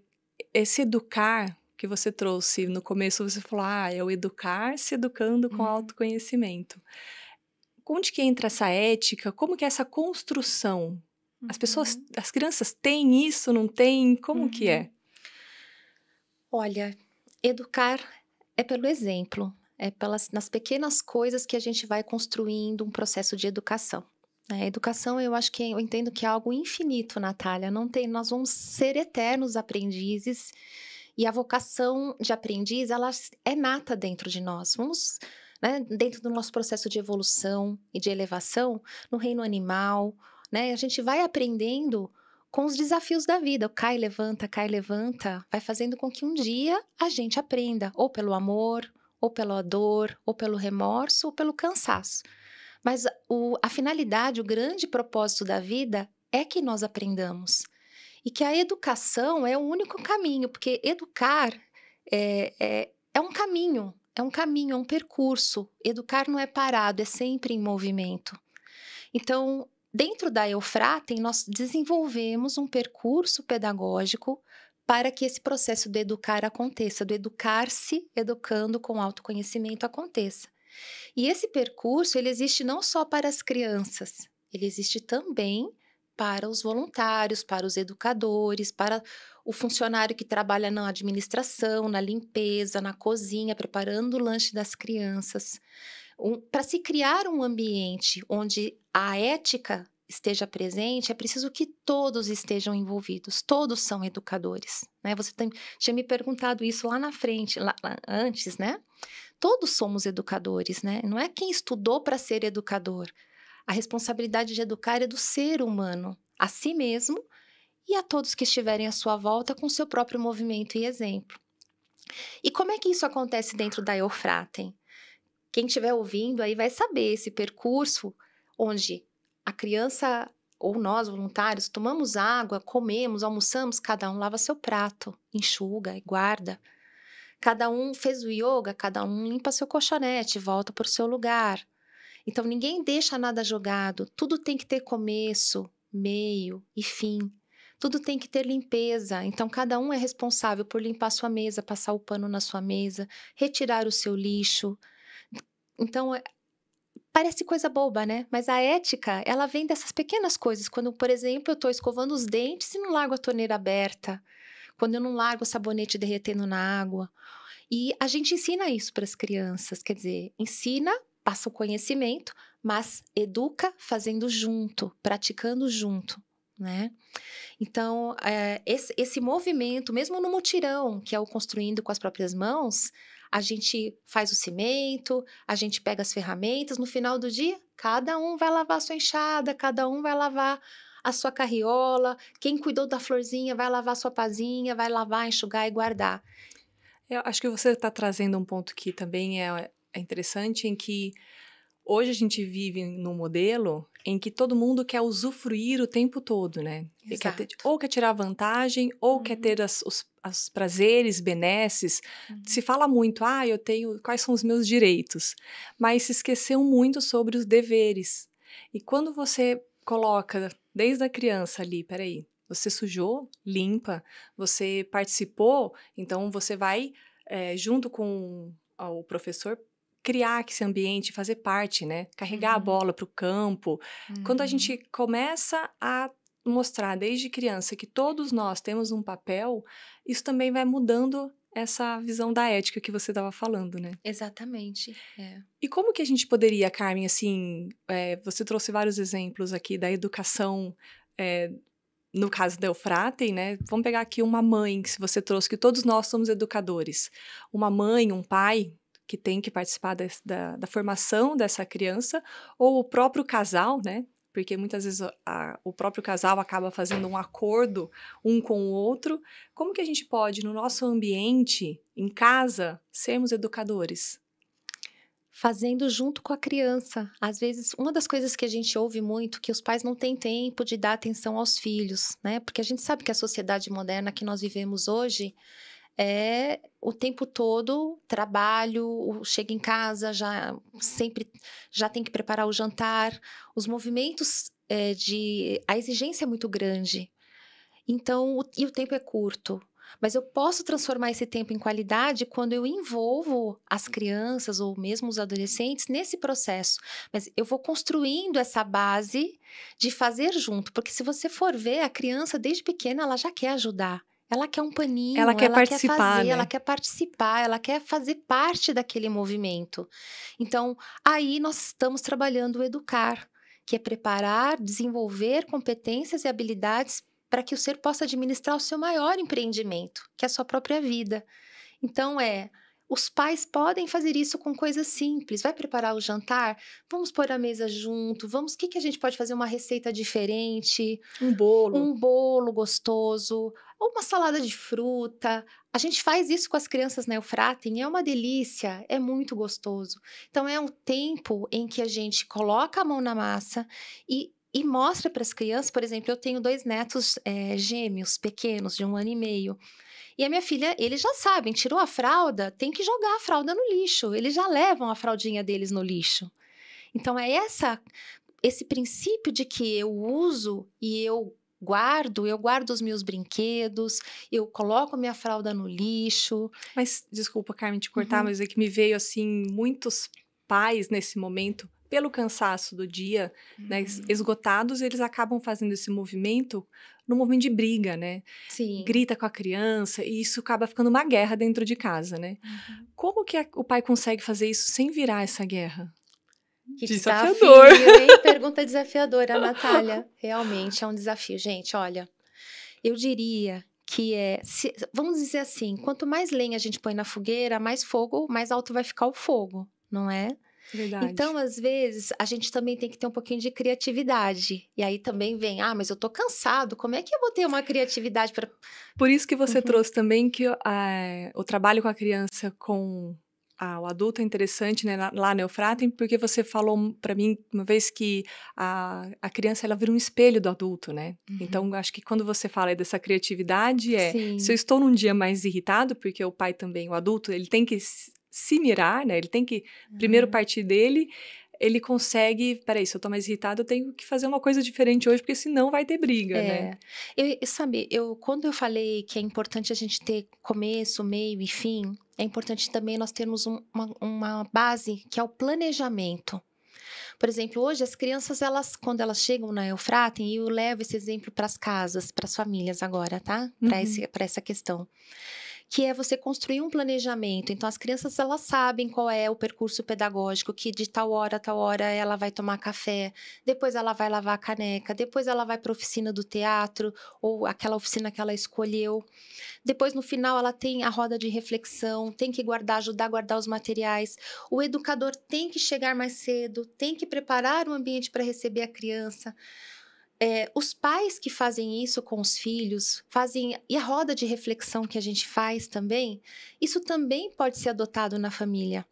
esse educar que você trouxe no começo, você falou, é o educar se educando com autoconhecimento. Onde que entra essa ética? Como que é essa construção? As crianças têm isso, não têm? Como que é? Olha, educar é pelo exemplo, nas pequenas coisas que a gente vai construindo um processo de educação. A educação, eu entendo que é algo infinito, Natália. Nós vamos ser eternos aprendizes E a vocação de aprendiz, ela é nata dentro de nós. Vamos, né, dentro do nosso processo de evolução e de elevação, no reino animal, né, a gente vai aprendendo com os desafios da vida. O cai, levanta, vai fazendo com que um dia a gente aprenda, ou pelo amor, ou pela dor, ou pelo remorso, ou pelo cansaço. Mas a finalidade, o grande propósito da vida é que nós aprendamos. E que a educação é o único caminho, porque educar é um caminho, é um percurso. Educar não é parado, é sempre em movimento. Então, dentro da Eufratem, nós desenvolvemos um percurso pedagógico para que esse processo do educar aconteça, do educar-se, educando com autoconhecimento aconteça. E esse percurso, ele existe não só para as crianças, ele existe também para os voluntários, para os educadores, para o funcionário que trabalha na administração, na limpeza, na cozinha, preparando o lanche das crianças. Para se criar um ambiente onde a ética esteja presente, é preciso que todos estejam envolvidos, todos são educadores, né? Você tinha me perguntado isso lá na frente, lá antes, né? Todos somos educadores, né? Não é quem estudou para ser educador. A responsabilidade de educar é do ser humano, a si mesmo e a todos que estiverem à sua volta com seu próprio movimento e exemplo. E como é que isso acontece dentro da Eufratem? Quem estiver ouvindo aí vai saber esse percurso onde a criança ou nós, voluntários, tomamos água, comemos, almoçamos, cada um lava seu prato, enxuga e guarda. Cada um fez o yoga, cada um limpa seu colchonete, volta para o seu lugar. Então, ninguém deixa nada jogado. Tudo tem que ter começo, meio e fim. Tudo tem que ter limpeza. Então, cada um é responsável por limpar sua mesa, passar o pano na sua mesa, retirar o seu lixo. Então, parece coisa boba, né? Mas a ética, ela vem dessas pequenas coisas. Quando, por exemplo, eu estou escovando os dentes e não largo a torneira aberta. Quando eu não largo o sabonete derretendo na água. E a gente ensina isso para as crianças. Quer dizer, ensina, passa o conhecimento, mas educa fazendo junto, praticando junto, né? Então, esse movimento, mesmo no mutirão, que é o construindo com as próprias mãos, a gente faz o cimento, a gente pega as ferramentas, no final do dia, cada um vai lavar a sua enxada, cada um vai lavar a sua carriola, quem cuidou da florzinha vai lavar a sua pazinha, vai lavar, enxugar e guardar. Eu acho que você está trazendo um ponto que também é interessante, em que hoje a gente vive num modelo em que todo mundo quer usufruir o tempo todo, né? Ou quer tirar vantagem, ou quer ter os prazeres, benesses. Se fala muito, eu tenho, quais são os meus direitos? Mas se esqueceu muito sobre os deveres. E quando você coloca, desde a criança ali, peraí, você sujou, limpa, você participou, então você vai, junto com o professor, criar esse ambiente, fazer parte, né? Carregar a bola para o campo. Quando a gente começa a mostrar desde criança que todos nós temos um papel, isso também vai mudando essa visão da ética que você estava falando, né? Exatamente. E como que a gente poderia, Carmen, assim, você trouxe vários exemplos aqui da educação, no caso da Eufratem, né? Vamos pegar aqui uma mãe, que você trouxe, que todos nós somos educadores. Uma mãe, um pai, que tem que participar da formação dessa criança, ou o próprio casal, né? Porque muitas vezes o próprio casal acaba fazendo um acordo um com o outro. Como que a gente pode, no nosso ambiente, em casa, sermos educadores? Fazendo junto com a criança. Às vezes, uma das coisas que a gente ouve muito, que os pais não têm tempo de dar atenção aos filhos, né? Porque a gente sabe que a sociedade moderna que nós vivemos hoje é o tempo todo trabalho, chega em casa, já tem que preparar o jantar. Os movimentos, a exigência é muito grande. Então, e o tempo é curto. Mas eu posso transformar esse tempo em qualidade quando eu envolvo as crianças ou mesmo os adolescentes nesse processo. Mas eu vou construindo essa base de fazer junto. Porque se você for ver, a criança desde pequena, ela já quer ajudar. Ela quer um paninho, ela quer quer fazer, né? ela quer participar, ela quer fazer parte daquele movimento. Então, aí nós estamos trabalhando o educar, que é preparar, desenvolver competências e habilidades para que o ser possa administrar o seu maior empreendimento, que é a sua própria vida. Então, os pais podem fazer isso com coisas simples. Vai preparar o jantar? Vamos pôr a mesa junto. O que a gente pode fazer? Uma receita diferente, Um bolo. um bolo gostoso, ou uma salada de fruta. A gente faz isso com as crianças na Eufratem, é uma delícia, é muito gostoso. Então, é um tempo em que a gente coloca a mão na massa e mostra para as crianças. Por exemplo, eu tenho 2 netos gêmeos, pequenos, de 1 ano e meio. E a minha filha, eles já sabem, tirou a fralda, tem que jogar a fralda no lixo. Eles já levam a fraldinha deles no lixo. Então, é esse princípio de que eu uso e eu guardo os meus brinquedos, eu coloco a minha fralda no lixo. Mas, desculpa, Carmen, te cortar, Uhum. mas é que me veio, assim, muitos pais nesse momento, pelo cansaço do dia, né, esgotados, eles acabam fazendo esse movimento no movimento de briga, né? Sim. Grita com a criança e isso acaba ficando uma guerra dentro de casa, né? Como que o pai consegue fazer isso sem virar essa guerra? Que Desafiador. desafio, hein? Pergunta desafiadora, Natália. Realmente é um desafio. Gente, olha, eu diria que vamos dizer assim, quanto mais lenha a gente põe na fogueira, mais fogo, mais alto vai ficar o fogo, não é? Verdade. Então, às vezes, a gente também tem que ter um pouquinho de criatividade. E aí também vem, mas eu tô cansado, como é que eu vou ter uma criatividade para... Por isso que você trouxe também que o trabalho com a criança com o adulto é interessante, né, lá na Eufratem, porque você falou para mim uma vez que a criança ela vira um espelho do adulto, né? Então, acho que quando você fala dessa criatividade, Sim. se eu estou num dia mais irritado, porque o pai também, o adulto, ele tem que se mirar, né? Ele tem que primeiro partir dele, ele consegue, peraí, se eu tô mais irritado, eu tenho que fazer uma coisa diferente hoje, porque senão vai ter briga, né? Sabe, quando eu falei que é importante a gente ter começo, meio e fim, é importante também nós termos uma base, que é o planejamento. Por exemplo, hoje as crianças, quando elas chegam na Eufratem, e eu levo esse exemplo para as casas, para as famílias agora, tá? Para essa questão. Que é você construir um planejamento. Então, as crianças, elas sabem qual é o percurso pedagógico, que de tal hora a tal hora ela vai tomar café, depois ela vai lavar a caneca, depois ela vai para a oficina do teatro, ou aquela oficina que ela escolheu. Depois, no final, ela tem a roda de reflexão, tem que ajudar a guardar os materiais. O educador tem que chegar mais cedo, tem que preparar o ambiente para receber a criança. Os pais que fazem isso com os filhos, e a roda de reflexão que a gente faz também, isso também pode ser adotado na família,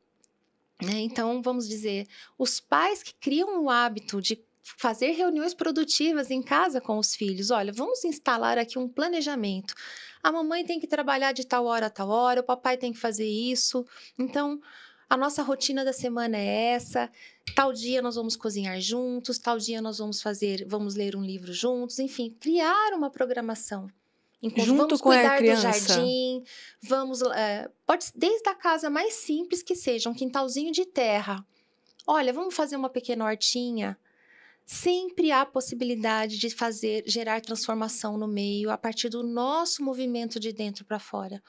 né? Então, vamos dizer, os pais que criam o hábito de fazer reuniões produtivas em casa com os filhos. Olha, vamos instalar aqui um planejamento. A mamãe tem que trabalhar de tal hora a tal hora, o papai tem que fazer isso. Então, a nossa rotina da semana é essa. Tal dia nós vamos cozinhar juntos, tal dia nós vamos ler um livro juntos, enfim, criar uma programação. Junto vamos com a cuidar do criança. jardim, pode desde a casa mais simples que seja, um quintalzinho de terra. Olha, vamos fazer uma pequena hortinha. Sempre há possibilidade de gerar transformação no meio a partir do nosso movimento de dentro para fora.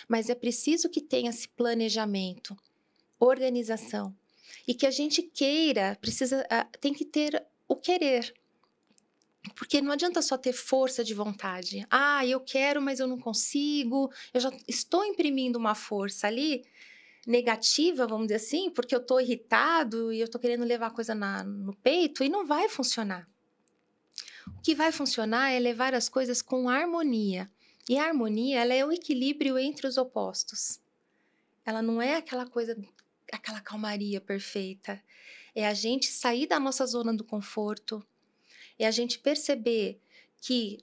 Mas é preciso que tenha esse planejamento, organização. E que a gente tem que ter o querer. Porque não adianta só ter força de vontade. Eu quero, mas eu não consigo. Eu já estou imprimindo uma força ali negativa, vamos dizer assim, porque eu estou irritado e eu estou querendo levar a coisa no peito e não vai funcionar. O que vai funcionar é levar as coisas com harmonia. E a harmonia, ela é o equilíbrio entre os opostos. Ela não é aquela calmaria perfeita. É a gente sair da nossa zona do conforto. É a gente perceber que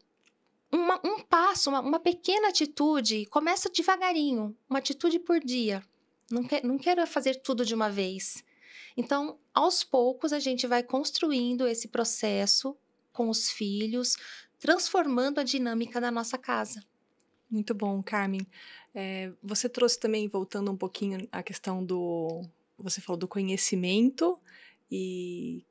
um passo, uma pequena atitude, começa devagarinho, uma atitude por dia. Não quero fazer tudo de uma vez. Então, aos poucos, a gente vai construindo esse processo com os filhos, transformando a dinâmica da nossa casa. Muito bom, Carmen. Você trouxe também, voltando um pouquinho, a questão você falou do conhecimento e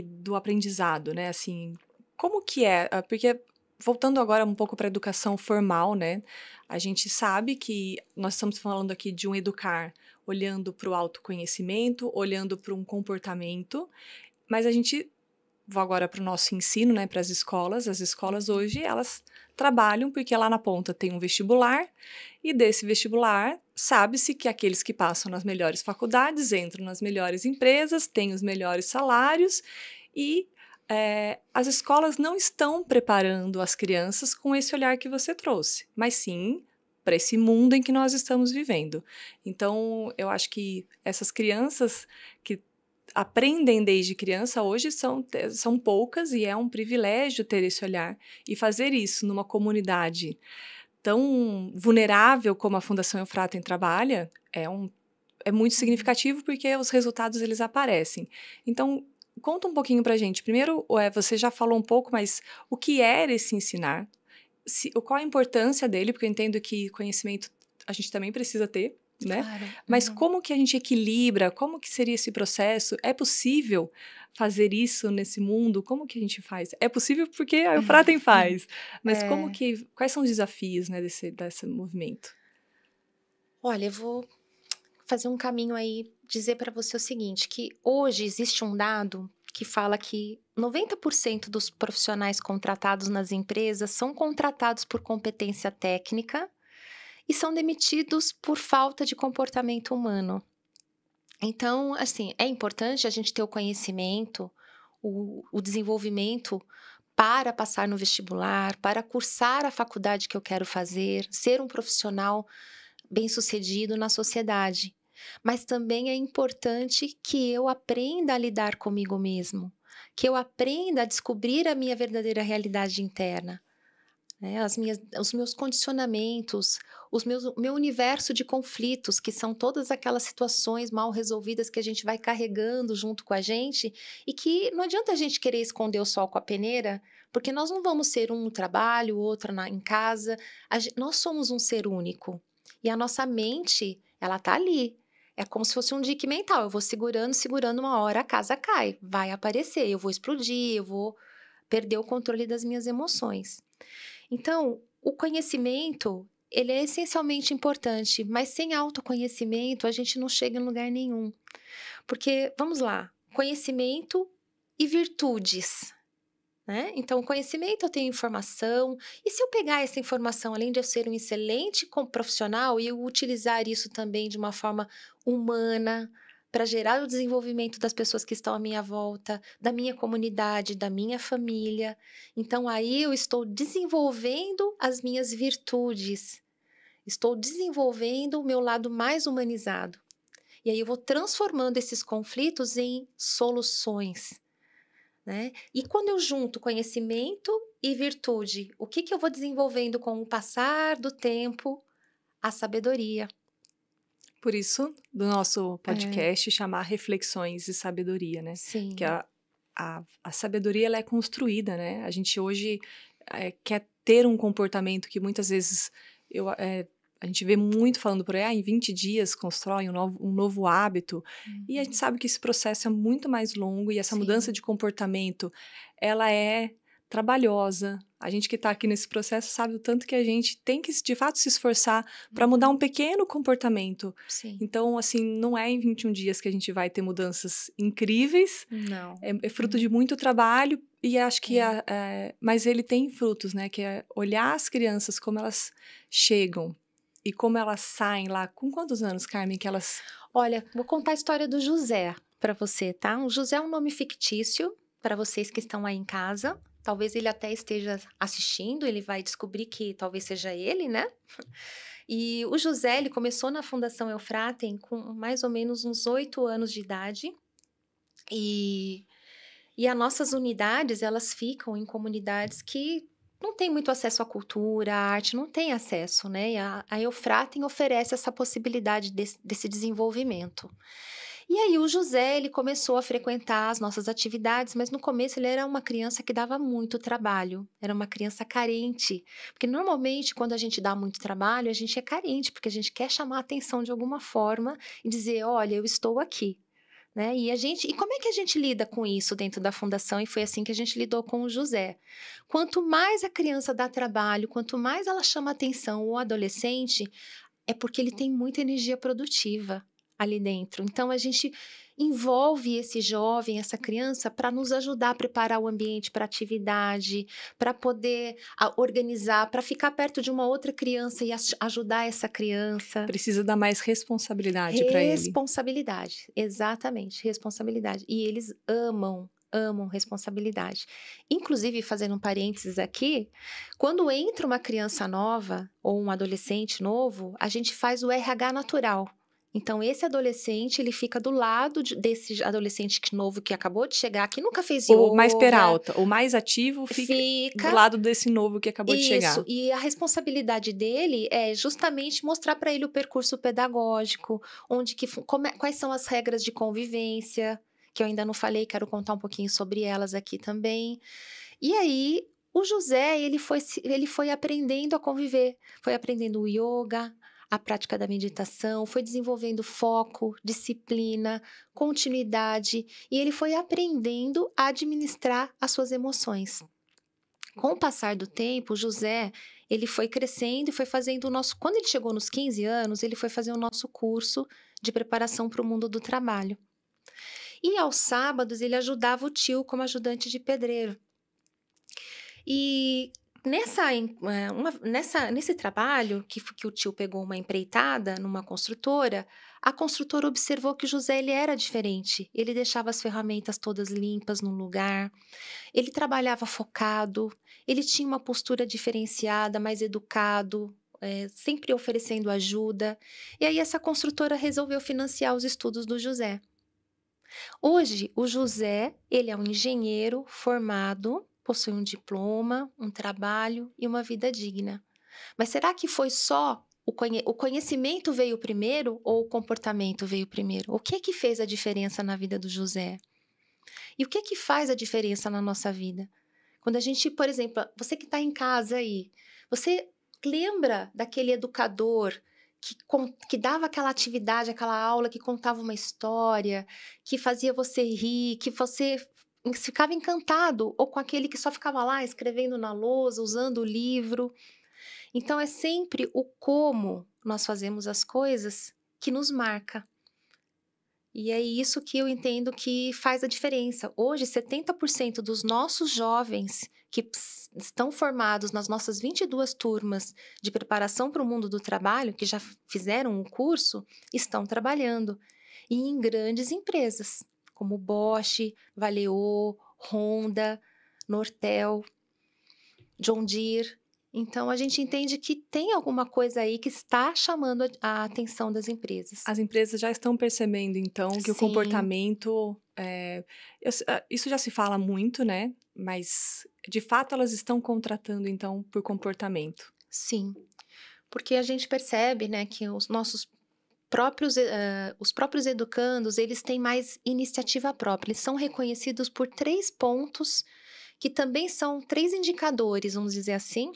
do aprendizado, né? Assim, como que é? Porque, voltando agora um pouco para a educação formal, né? A gente sabe que nós estamos falando aqui de um educar olhando para o autoconhecimento, olhando para um comportamento, mas a gente vou agora para o nosso ensino, né, para as escolas. As escolas hoje, elas trabalham porque lá na ponta tem um vestibular, e desse vestibular sabe-se que aqueles que passam nas melhores faculdades entram nas melhores empresas, têm os melhores salários, e as escolas não estão preparando as crianças com esse olhar que você trouxe, mas sim para esse mundo em que nós estamos vivendo. Então, eu acho que essas crianças que aprendem desde criança hoje são poucas, e é um privilégio ter esse olhar e fazer isso numa comunidade tão vulnerável como a Fundação Eufratem trabalha. É muito significativo, porque os resultados eles aparecem. Então, conta um pouquinho pra gente. Primeiro, você já falou um pouco, mas o que é esse ensinar? Qual a importância dele? Porque eu entendo que conhecimento a gente também precisa ter, né? Claro. Mas como que a gente equilibra? Como que seria esse processo? É possível fazer isso nesse mundo? Como que a gente faz? É possível porque a Eufratem faz. Mas quais são os desafios, né, desse movimento? Olha, eu vou fazer um caminho aí, dizer para você o seguinte, que hoje existe um dado que fala que 90% dos profissionais contratados nas empresas são contratados por competência técnica e são demitidos por falta de comportamento humano. Então, assim, é importante a gente ter o conhecimento, o desenvolvimento para passar no vestibular, para cursar a faculdade que eu quero fazer, ser um profissional bem-sucedido na sociedade. Mas também é importante que eu aprenda a lidar comigo mesmo, que eu aprenda a descobrir a minha verdadeira realidade interna, né? Os meus condicionamentos, o meu universo de conflitos, que são todas aquelas situações mal resolvidas que a gente vai carregando junto com a gente, e que não adianta a gente querer esconder o sol com a peneira, porque nós não vamos ser um no trabalho, outro em casa. Nós somos um ser único. E a nossa mente, ela tá ali. É como se fosse um dique mental. Eu vou segurando, segurando, uma hora a casa cai. Vai aparecer, eu vou explodir, eu vou perder o controle das minhas emoções. Então, o conhecimento, ele é essencialmente importante, mas sem autoconhecimento a gente não chega em lugar nenhum. Porque, vamos lá, conhecimento e virtudes, né? Então, conhecimento, eu tenho informação, e se eu pegar essa informação, além de eu ser um excelente profissional, e eu utilizar isso também de uma forma humana, para gerar o desenvolvimento das pessoas que estão à minha volta, da minha comunidade, da minha família, então aí eu estou desenvolvendo as minhas virtudes, estou desenvolvendo o meu lado mais humanizado. E aí eu vou transformando esses conflitos em soluções, né? E quando eu junto conhecimento e virtude, o que eu vou desenvolvendo com o passar do tempo? A sabedoria. Por isso, do nosso podcast chamar Reflexões e Sabedoria, né? Sim. Que a sabedoria, ela é construída, né? A gente hoje quer ter um comportamento que muitas vezes a gente vê muito falando por aí, em 20 dias constrói um novo hábito. E a gente sabe que esse processo é muito mais longo, e essa mudança de comportamento, ela é trabalhosa. A gente que está aqui nesse processo sabe o tanto que a gente tem que, de fato, se esforçar para mudar um pequeno comportamento. Sim. Então, assim, não é em 21 dias que a gente vai ter mudanças incríveis. Não. É fruto de muito trabalho, e acho que mas ele tem frutos, né? Que é olhar as crianças, como elas chegam e como elas saem lá. Com quantos anos, Carmen, que elas... Olha, vou contar a história do José para você, tá? O José é um nome fictício para vocês que estão aí em casa. Talvez ele até esteja assistindo, ele vai descobrir que talvez seja ele, né? E o José, ele começou na Fundação Eufratem com mais ou menos uns 8 anos de idade. E as nossas unidades, elas ficam em comunidades que não tem muito acesso à cultura, à arte, não tem acesso, né? E a Eufratem oferece essa possibilidade desse desenvolvimento. E aí o José, ele começou a frequentar as nossas atividades, mas no começo ele era uma criança que dava muito trabalho, era uma criança carente, porque normalmente quando a gente dá muito trabalho, a gente é carente, porque a gente quer chamar a atenção de alguma forma e dizer, olha, eu estou aqui. Né? E como é que a gente lida com isso dentro da fundação? E foi assim que a gente lidou com o José. Quanto mais a criança dá trabalho, quanto mais ela chama atenção, o adolescente, é porque ele tem muita energia produtiva. ali dentro. Então, a gente envolve esse jovem, essa criança, para nos ajudar a preparar o ambiente para atividade, para poder organizar, para ficar perto de uma outra criança e ajudar essa criança. Precisa dar mais responsabilidade para ele. Responsabilidade, exatamente, responsabilidade. E eles amam responsabilidade. Inclusive, fazendo um parênteses aqui, quando entra uma criança nova ou um adolescente novo, a gente faz o RH natural. Então, esse adolescente, ele fica do lado desse adolescente novo que acabou de chegar, que nunca fez yoga. O mais peralta, o mais ativo fica do lado desse novo que acabou de chegar. Isso, e a responsabilidade dele é justamente mostrar para ele o percurso pedagógico, quais são as regras de convivência, que eu ainda não falei, quero contar um pouquinho sobre elas aqui também. E aí, o José, ele foi aprendendo a conviver, foi aprendendo o yoga, a prática da meditação, foi desenvolvendo foco, disciplina, continuidade, e ele foi aprendendo a administrar as suas emoções. Com o passar do tempo, o José, ele foi crescendo e foi fazendo o nosso... Quando ele chegou nos 15 anos, ele foi fazer o nosso curso de preparação para o mundo do trabalho. E aos sábados, ele ajudava o tio como ajudante de pedreiro. E nesse trabalho, que o tio pegou uma empreitada numa construtora, a construtora observou que o José ele era diferente. Ele deixava as ferramentas todas limpas no lugar, ele trabalhava focado, ele tinha uma postura diferenciada, mais educado, sempre oferecendo ajuda. E aí essa construtora resolveu financiar os estudos do José. Hoje, o José, ele é um engenheiro formado, possui um diploma, um trabalho e uma vida digna. Mas será que foi só o conhecimento veio primeiro ou o comportamento veio primeiro? O que fez a diferença na vida do José? E o que faz a diferença na nossa vida? Quando a gente, por exemplo, você que está em casa aí, você lembra daquele educador que dava aquela atividade, aquela aula, que contava uma história, que fazia você rir, que você ficava encantado, ou com aquele que só ficava lá escrevendo na lousa, usando o livro. Então, é sempre o como nós fazemos as coisas que nos marca. E é isso que eu entendo que faz a diferença. Hoje, 70% dos nossos jovens que estão formados nas nossas 22 turmas de preparação para o mundo do trabalho, que já fizeram um curso, estão trabalhando. E em grandes empresas, como Bosch, Valeo, Honda, Nortel, John Deere. Então, a gente entende que tem alguma coisa aí que está chamando a atenção das empresas. As empresas já estão percebendo, então, que o comportamento... isso já se fala muito, né? Mas, de fato, elas estão contratando, então, por comportamento. Sim, porque a gente percebe, né, que os próprios educandos, eles têm mais iniciativa própria. Eles são reconhecidos por 3 pontos, que também são 3 indicadores, vamos dizer assim,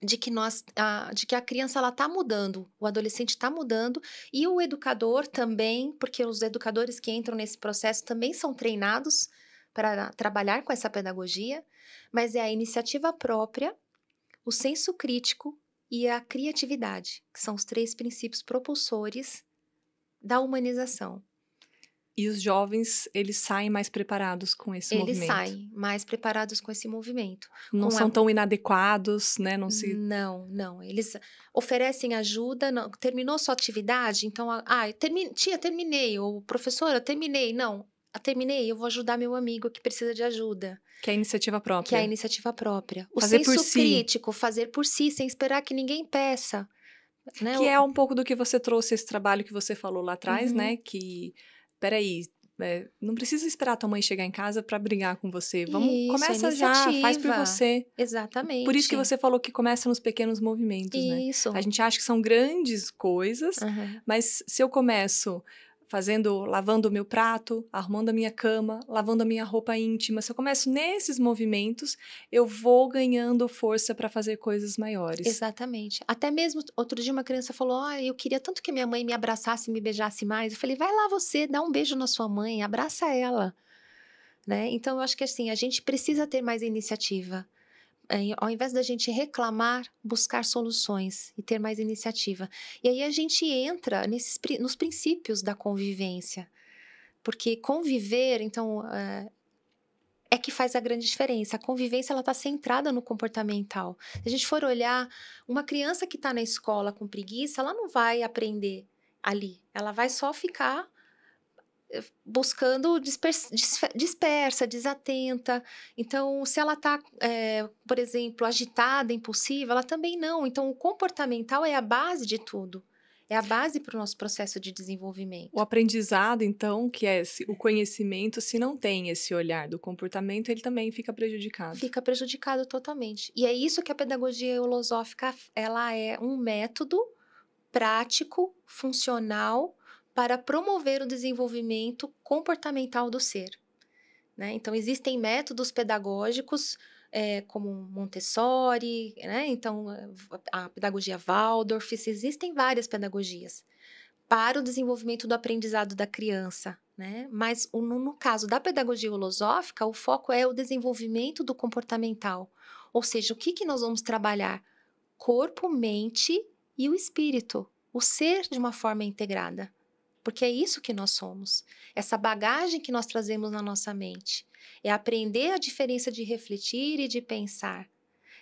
de que a criança está mudando, o adolescente está mudando, e o educador também, porque os educadores que entram nesse processo também são treinados para trabalhar com essa pedagogia, mas é a iniciativa própria, o senso crítico e a criatividade, que são os 3 princípios propulsores da humanização. E os jovens, eles saem mais preparados com esse movimento. Eles saem mais preparados com esse movimento. Não são tão inadequados, né? Não. Eles oferecem ajuda. Não, terminou sua atividade? Então, tia, terminei. Ou professora, terminei. Não, terminei, eu vou ajudar meu amigo que precisa de ajuda. Que é a iniciativa própria. Que é a iniciativa própria. O fazer senso por si. crítico, fazer por si, sem esperar que ninguém peça. Né? Que é um pouco do que você trouxe, esse trabalho que você falou lá atrás, né? Que... Peraí, não precisa esperar a tua mãe chegar em casa para brigar com você. Começa já, faz por você. Exatamente. Por isso que você falou que começa nos pequenos movimentos, né? Isso. A gente acha que são grandes coisas, mas se eu começo lavando o meu prato, arrumando a minha cama, lavando a minha roupa íntima, se eu começo nesses movimentos, eu vou ganhando força para fazer coisas maiores. Exatamente. Até mesmo, outro dia uma criança falou, eu queria tanto que minha mãe me abraçasse, me beijasse mais. Eu falei, vai lá você, dá um beijo na sua mãe, abraça ela. Né? Então, eu acho que assim, a gente precisa ter mais iniciativa. ao invés da gente reclamar, buscar soluções e ter mais iniciativa. E aí a gente entra nos princípios da convivência. Porque conviver, então, é que faz a grande diferença. A convivência, ela está centrada no comportamental. Se a gente for olhar, uma criança que está na escola com preguiça, ela não vai aprender ali. Ela vai só ficar buscando dispersa, desatenta. Então, se ela está, por exemplo, agitada, impulsiva, ela também não. Então, o comportamental é a base de tudo. É a base para o nosso processo de desenvolvimento. O aprendizado, então, que é o conhecimento, se não tem esse olhar do comportamento, ele também fica prejudicado. Fica prejudicado totalmente. E é isso que a pedagogia eulosófica, ela é um método prático, funcional, para promover o desenvolvimento comportamental do ser. Né? Então, existem métodos pedagógicos, como Montessori, né? Então, a pedagogia Waldorf, existem várias pedagogias para o desenvolvimento do aprendizado da criança. Né? Mas, no caso da pedagogia eulosófica, o foco é o desenvolvimento do comportamental. Ou seja, o que nós vamos trabalhar? Corpo, mente e o espírito. O ser de uma forma integrada. Porque é isso que nós somos. Essa bagagem que nós trazemos na nossa mente. É aprender a diferença de refletir e de pensar.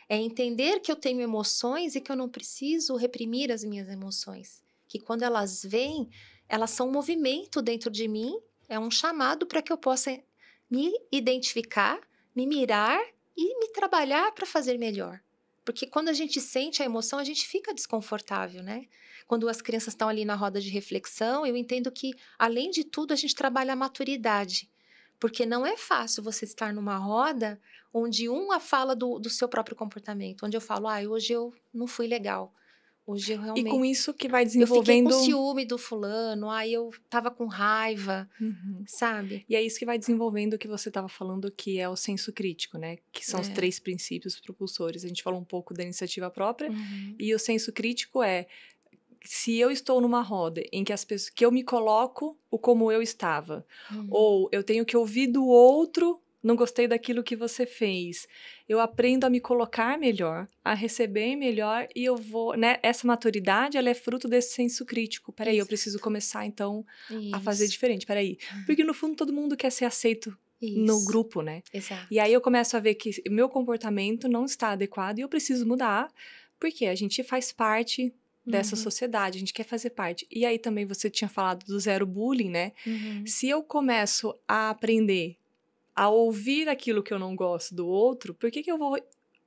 É entender que eu tenho emoções e que eu não preciso reprimir as minhas emoções. Que quando elas vêm, elas são um movimento dentro de mim, é um chamado para que eu possa me identificar, me mirar e me trabalhar para fazer melhor. Porque quando a gente sente a emoção, a gente fica desconfortável, né? Quando as crianças estão ali na roda de reflexão, eu entendo que, além de tudo, a gente trabalha a maturidade. Porque não é fácil você estar numa roda onde fala do seu próprio comportamento. Onde eu falo, hoje eu não fui legal. Hoje eu realmente... E com isso que vai Eu fiquei desenvolvendo... com ciúme do fulano, eu tava com raiva, sabe? E é isso que vai desenvolvendo o que você estava falando, que é o senso crítico, né? Que são os 3 princípios propulsores. A gente falou um pouco da iniciativa própria. E o senso crítico é... Se eu estou numa roda em que que eu me coloco como eu estava, ou eu tenho que ouvir do outro, não gostei daquilo que você fez, eu aprendo a me colocar melhor, a receber melhor e eu vou, né? Essa maturidade, ela é fruto desse senso crítico. Peraí, eu preciso começar então a fazer diferente, peraí. Porque no fundo todo mundo quer ser aceito no grupo, né? Exato. E aí eu começo a ver que meu comportamento não está adequado e eu preciso mudar, porque a gente faz parte dessa sociedade, a gente quer fazer parte. E aí também você tinha falado do zero bullying, né? Se eu começo a aprender a ouvir aquilo que eu não gosto do outro, por que eu vou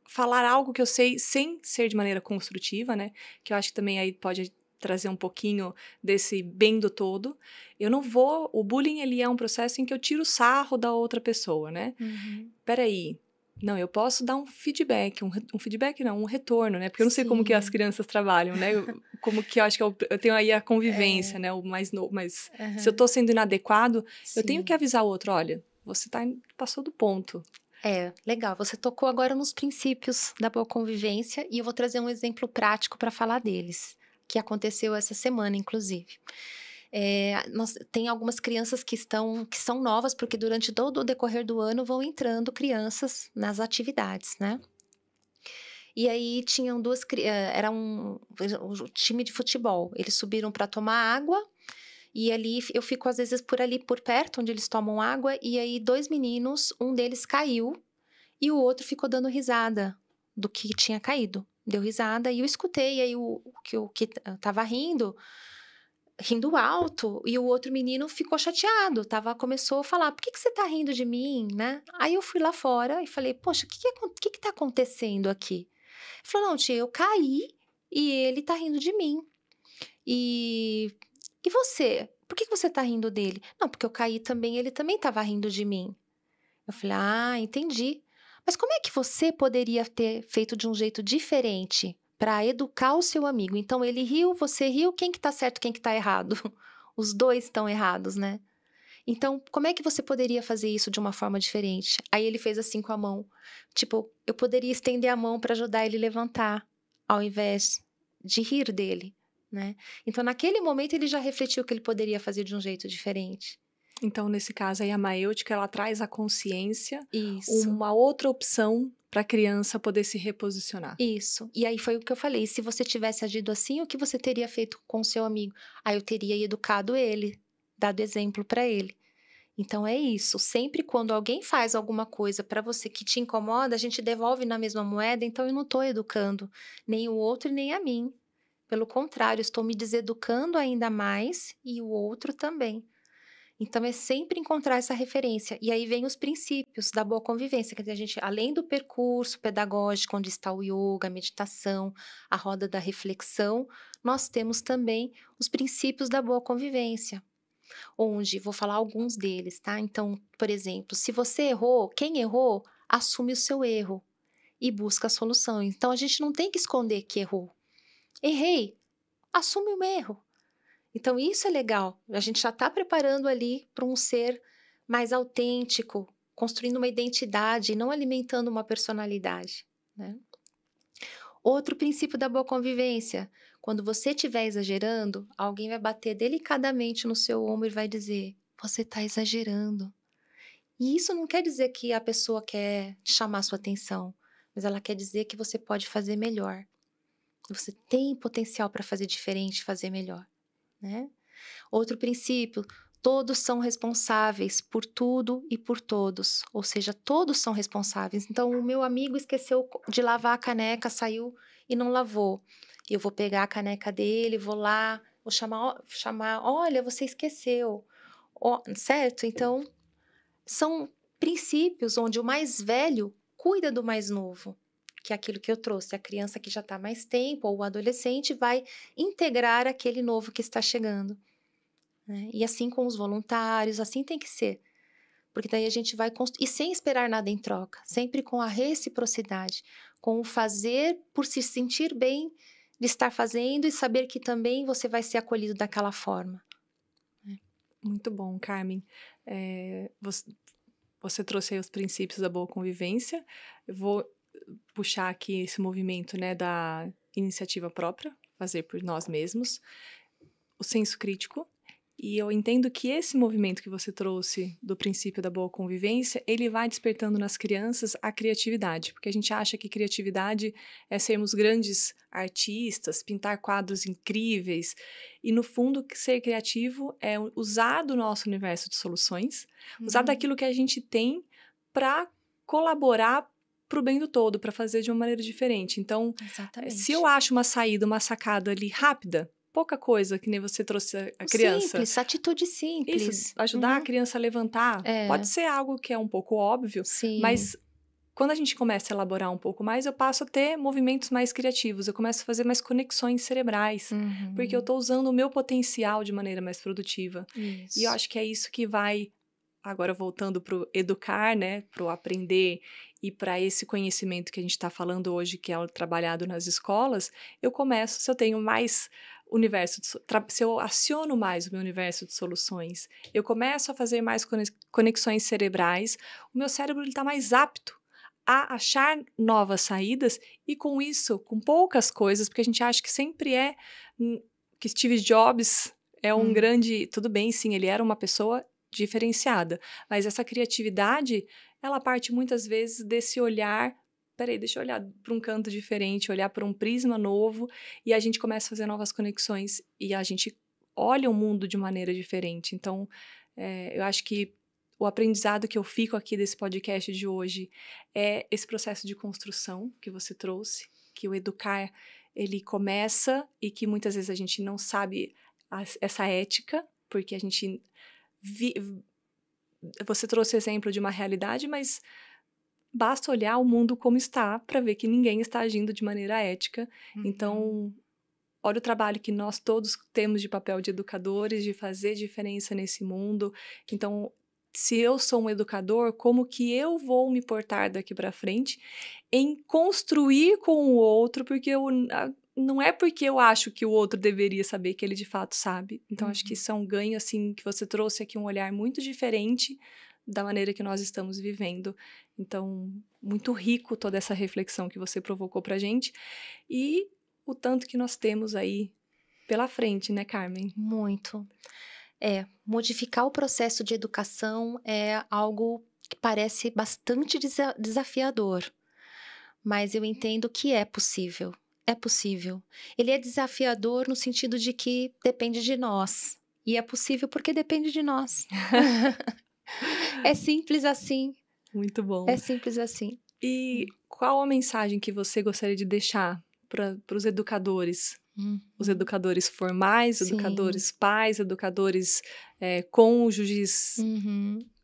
falar algo que eu sei sem ser de maneira construtiva, né? Que eu acho que também aí pode trazer um pouquinho desse bem do todo. Eu não vou... O bullying, ele é um processo em que eu tiro sarro da outra pessoa, né? Peraí. Não, eu posso dar um feedback, um feedback não, um retorno, né? Porque eu não sei como que as crianças trabalham, né? Como que eu acho que eu tenho aí a convivência, né? O mais novo, mas se eu tô sendo inadequado, eu tenho que avisar o outro, olha, você passou do ponto. Legal. Você tocou agora nos princípios da boa convivência e eu vou trazer um exemplo prático para falar deles, que aconteceu essa semana, inclusive. Tem algumas crianças que são novas, porque durante todo o decorrer do ano vão entrando crianças nas atividades, né? E aí tinham era um time de futebol. Eles subiram para tomar água e ali eu fico às vezes por perto onde eles tomam água e aí 2 meninos, um deles caiu e o outro ficou dando risada do que tinha caído. Deu risada e eu escutei, e aí o que tava rindo alto, e o outro menino ficou chateado, começou a falar, por que você tá rindo de mim, né? Aí eu fui lá fora e falei, poxa, o que tá acontecendo aqui? Ele falou, não, tia, eu caí e ele tá rindo de mim. E você? Por que você tá rindo dele? Não, porque eu caí também, ele também tava rindo de mim. Eu falei, entendi. Mas como é que você poderia ter feito de um jeito diferente para educar o seu amigo? Então, ele riu, você riu, quem que tá certo, quem que tá errado? Os dois estão errados, né? Então, como é que você poderia fazer isso de uma forma diferente? Aí ele fez assim com a mão. Tipo, eu poderia estender a mão para ajudar ele a levantar, ao invés de rir dele, né? Então, naquele momento, ele já refletiu que ele poderia fazer de um jeito diferente. Então, nesse caso aí, a maêutica, ela traz a consciência, Isso. uma outra opção para a criança poder se reposicionar. Isso. E aí foi o que eu falei. Se você tivesse agido assim, o que você teria feito com o seu amigo? Aí eu teria educado ele, dado exemplo para ele. Então é isso. Sempre quando alguém faz alguma coisa para você que te incomoda, a gente devolve na mesma moeda. Então eu não estou educando nem o outro e nem a mim. Pelo contrário, estou me deseducando ainda mais e o outro também. Então é sempre encontrar essa referência. E aí vem os princípios da boa convivência, quer dizer, a gente, além do percurso pedagógico, onde está o yoga, a meditação, a roda da reflexão, nós temos também os princípios da boa convivência, onde vou falar alguns deles, tá? Então, por exemplo, se você errou, quem errou, assume o seu erro e busca a solução. Então a gente não tem que esconder que errou. Errei, assume o erro. Então, isso é legal. A gente já está preparando ali para um ser mais autêntico, construindo uma identidade e não alimentando uma personalidade, né? Outro princípio da boa convivência: quando você estiver exagerando, alguém vai bater delicadamente no seu ombro e vai dizer: você está exagerando. E isso não quer dizer que a pessoa quer chamar sua atenção, mas ela quer dizer que você pode fazer melhor. Você tem potencial para fazer diferente, fazer melhor, né? Outro princípio: todos são responsáveis por tudo e por todos, ou seja, todos são responsáveis. Então, o meu amigo esqueceu de lavar a caneca, saiu e não lavou. Eu vou pegar a caneca dele, vou lá, vou chamar, olha, você esqueceu, certo? Então, são princípios onde o mais velho cuida do mais novo, que é aquilo que eu trouxe. A criança que já está mais tempo, ou o adolescente, vai integrar aquele novo que está chegando, né? E assim com os voluntários, assim tem que ser. Porque daí a gente vai construir, e sem esperar nada em troca, sempre com a reciprocidade, com o fazer por se sentir bem de estar fazendo e saber que também você vai ser acolhido daquela forma. Muito bom, Carmen. Você trouxe aí os princípios da boa convivência. Eu vou puxar aqui esse movimento, né, da iniciativa própria, fazer por nós mesmos, o senso crítico. E eu entendo que esse movimento que você trouxe do princípio da boa convivência, ele vai despertando nas crianças a criatividade, porque a gente acha que criatividade é sermos grandes artistas, pintar quadros incríveis, e no fundo ser criativo é usar do nosso universo de soluções, usar daquilo que a gente tem para colaborar para o bem do todo, para fazer de uma maneira diferente. Então, Exatamente. se eu acho uma saída, uma sacada ali rápida, pouca coisa, que nem você trouxe a criança. Simples, atitude simples. Isso, ajudar a criança a levantar. Pode ser algo que é um pouco óbvio, Sim. mas quando a gente começa a elaborar um pouco mais, eu passo a ter movimentos mais criativos, eu começo a fazer mais conexões cerebrais, porque eu estou usando o meu potencial de maneira mais produtiva. Isso. E eu acho que é isso que vai, agora voltando para o educar, né, para o aprender e para esse conhecimento que a gente está falando hoje, que é o trabalhado nas escolas, eu começo, se eu tenho mais universo, se eu aciono mais o meu universo de soluções, eu começo a fazer mais conexões cerebrais, o meu cérebro está mais apto a achar novas saídas e com isso, com poucas coisas, porque a gente acha que sempre é que Steve Jobs é um grande, tudo bem, sim, ele era uma pessoa diferenciada, mas essa criatividade, ela parte muitas vezes desse olhar, peraí, deixa eu olhar para um canto diferente, olhar para um prisma novo, e a gente começa a fazer novas conexões, e a gente olha o mundo de maneira diferente. Então, eu acho que o aprendizado que eu fico aqui desse podcast de hoje é esse processo de construção que você trouxe, que o educar, ele começa, e que muitas vezes a gente não sabe essa ética, porque a gente... Você trouxe exemplo de uma realidade, mas basta olhar o mundo como está para ver que ninguém está agindo de maneira ética. Então, olha o trabalho que nós todos temos de papel de educadores, de fazer diferença nesse mundo. Então, se eu sou um educador, como que eu vou me portar daqui para frente em construir com o outro, porque não é porque eu acho que o outro deveria saber que ele de fato sabe. Então, acho que isso é um ganho, assim, que você trouxe aqui um olhar muito diferente da maneira que nós estamos vivendo. Então, muito rico toda essa reflexão que você provocou pra gente e o tanto que nós temos aí pela frente, né, Carmen? Muito. Modificar o processo de educação é algo que parece bastante desafiador, mas eu entendo que é possível. É possível. Ele é desafiador no sentido de que depende de nós. E é possível porque depende de nós. É simples assim. Muito bom. É simples assim. E qual a mensagem que você gostaria de deixar para os educadores? Os educadores formais, Sim. educadores pais, educadores cônjuges.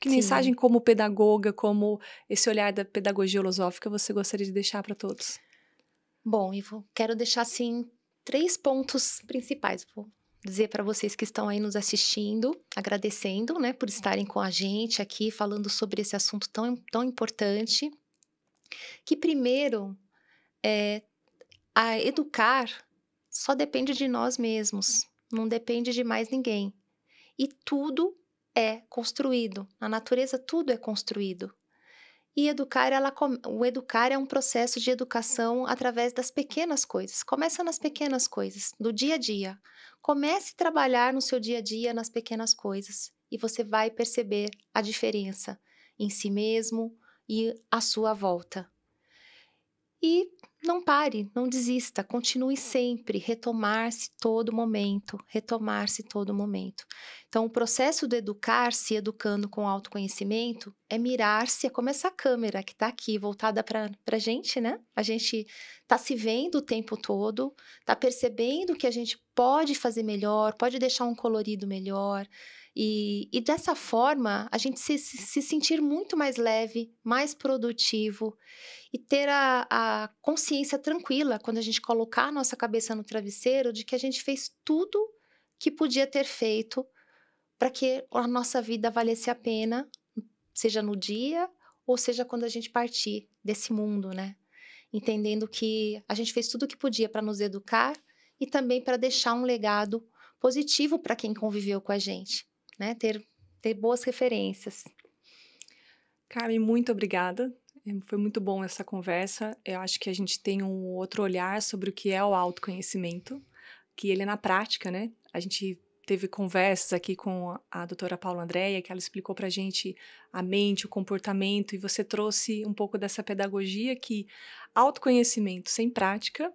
Que mensagem como pedagoga, como esse olhar da pedagogia holosófica você gostaria de deixar para todos? Bom, Ivo, quero deixar assim 3 pontos principais. Vou dizer para vocês que estão aí nos assistindo, agradecendo, né, por estarem com a gente aqui falando sobre esse assunto tão importante. Que primeiro, a educar só depende de nós mesmos, não depende de mais ninguém. E tudo é construído, na natureza tudo é construído. E o educar é um processo de educação através das pequenas coisas. Começa nas pequenas coisas, do dia a dia. Comece a trabalhar no seu dia a dia nas pequenas coisas e você vai perceber a diferença em si mesmo e à sua volta. E não pare, não desista, continue sempre, retomar-se todo momento, retomar-se todo momento. Então, o processo do educar-se, educando com autoconhecimento, é mirar-se, é como essa câmera que está aqui, voltada para a gente, né? A gente está se vendo o tempo todo, está percebendo que a gente pode fazer melhor, pode deixar um colorido melhor. E dessa forma, a gente se sentir muito mais leve, mais produtivo, e ter a consciência tranquila quando a gente colocar a nossa cabeça no travesseiro de que a gente fez tudo que podia ter feito para que a nossa vida valesse a pena, seja no dia ou seja quando a gente partir desse mundo, né? Entendendo que a gente fez tudo o que podia para nos educar e também para deixar um legado positivo para quem conviveu com a gente, né? Ter boas referências. Carmen, muito obrigada. Foi muito bom essa conversa. Eu acho que a gente tem um outro olhar sobre o que é o autoconhecimento, que ele é na prática, né? A gente teve conversas aqui com a doutora Paula Andréia, que ela explicou pra gente a mente, o comportamento, e você trouxe um pouco dessa pedagogia que autoconhecimento sem prática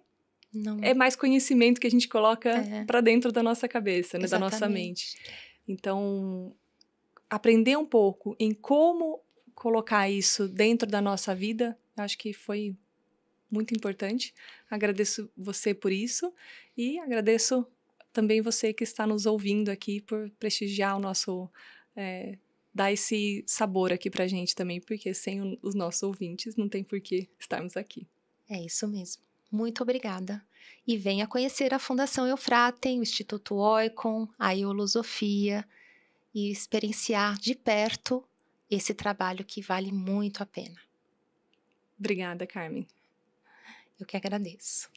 Não, é mais conhecimento que a gente coloca para dentro da nossa cabeça, né? Da nossa mente. Então, aprender um pouco em como colocar isso dentro da nossa vida, eu acho que foi muito importante. Agradeço você por isso e agradeço também você que está nos ouvindo aqui por prestigiar o nosso... dar esse sabor aqui pra gente também, porque sem os nossos ouvintes não tem por que estarmos aqui. É isso mesmo. Muito obrigada. E venha conhecer a Fundação Eufratem, o Instituto Oicon, a Eulosofia e experienciar de perto esse trabalho que vale muito a pena. Obrigada, Carmen. Eu que agradeço.